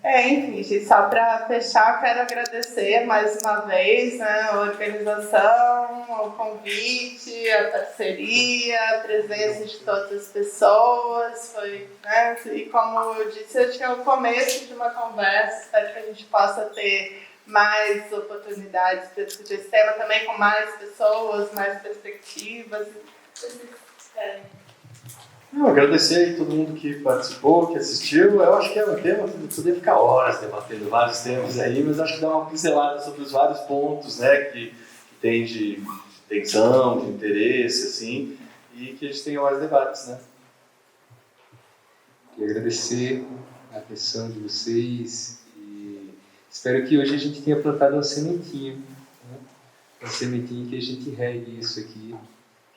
Enfim, gente, só para fechar, quero agradecer mais uma vez, né, a organização, o convite, a parceria, a presença de todas as pessoas. Foi, né, e como eu disse, acho que é o começo de uma conversa. Espero que a gente possa ter mais oportunidades para discutir esse tema também com mais pessoas, mais perspectivas. Agradecer aí todo mundo que participou, que assistiu. Eu acho que é um tema que poderia ficar horas debatendo vários temas aí, mas acho que dá uma pincelada sobre os vários pontos, né, que tem de tensão, de interesse, assim, e que a gente tenha mais debates, né. Queria agradecer a atenção de vocês e espero que hoje a gente tenha plantado uma sementinha, né? Uma sementinha que a gente regue isso aqui,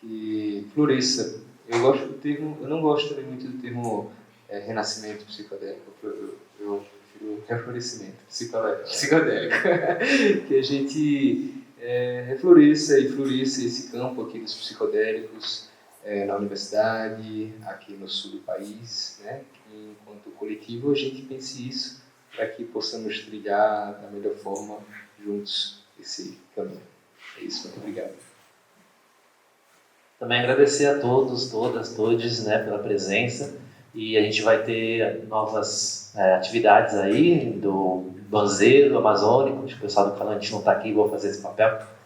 que floresça. Eu não gosto também muito do termo renascimento psicodélico, eu prefiro reflorescimento psicodélico, que a gente refloresça e floresça esse campo aqui dos psicodélicos na universidade, aqui no sul do país, né? E, enquanto coletivo, a gente pense isso para que possamos trilhar da melhor forma juntos esse caminho. É isso, muito obrigado. Também agradecer a todos, todas, todes, né, pela presença, e a gente vai ter novas atividades aí do banzeiro amazônico. O pessoal do Falante não está aqui, vou fazer esse papel.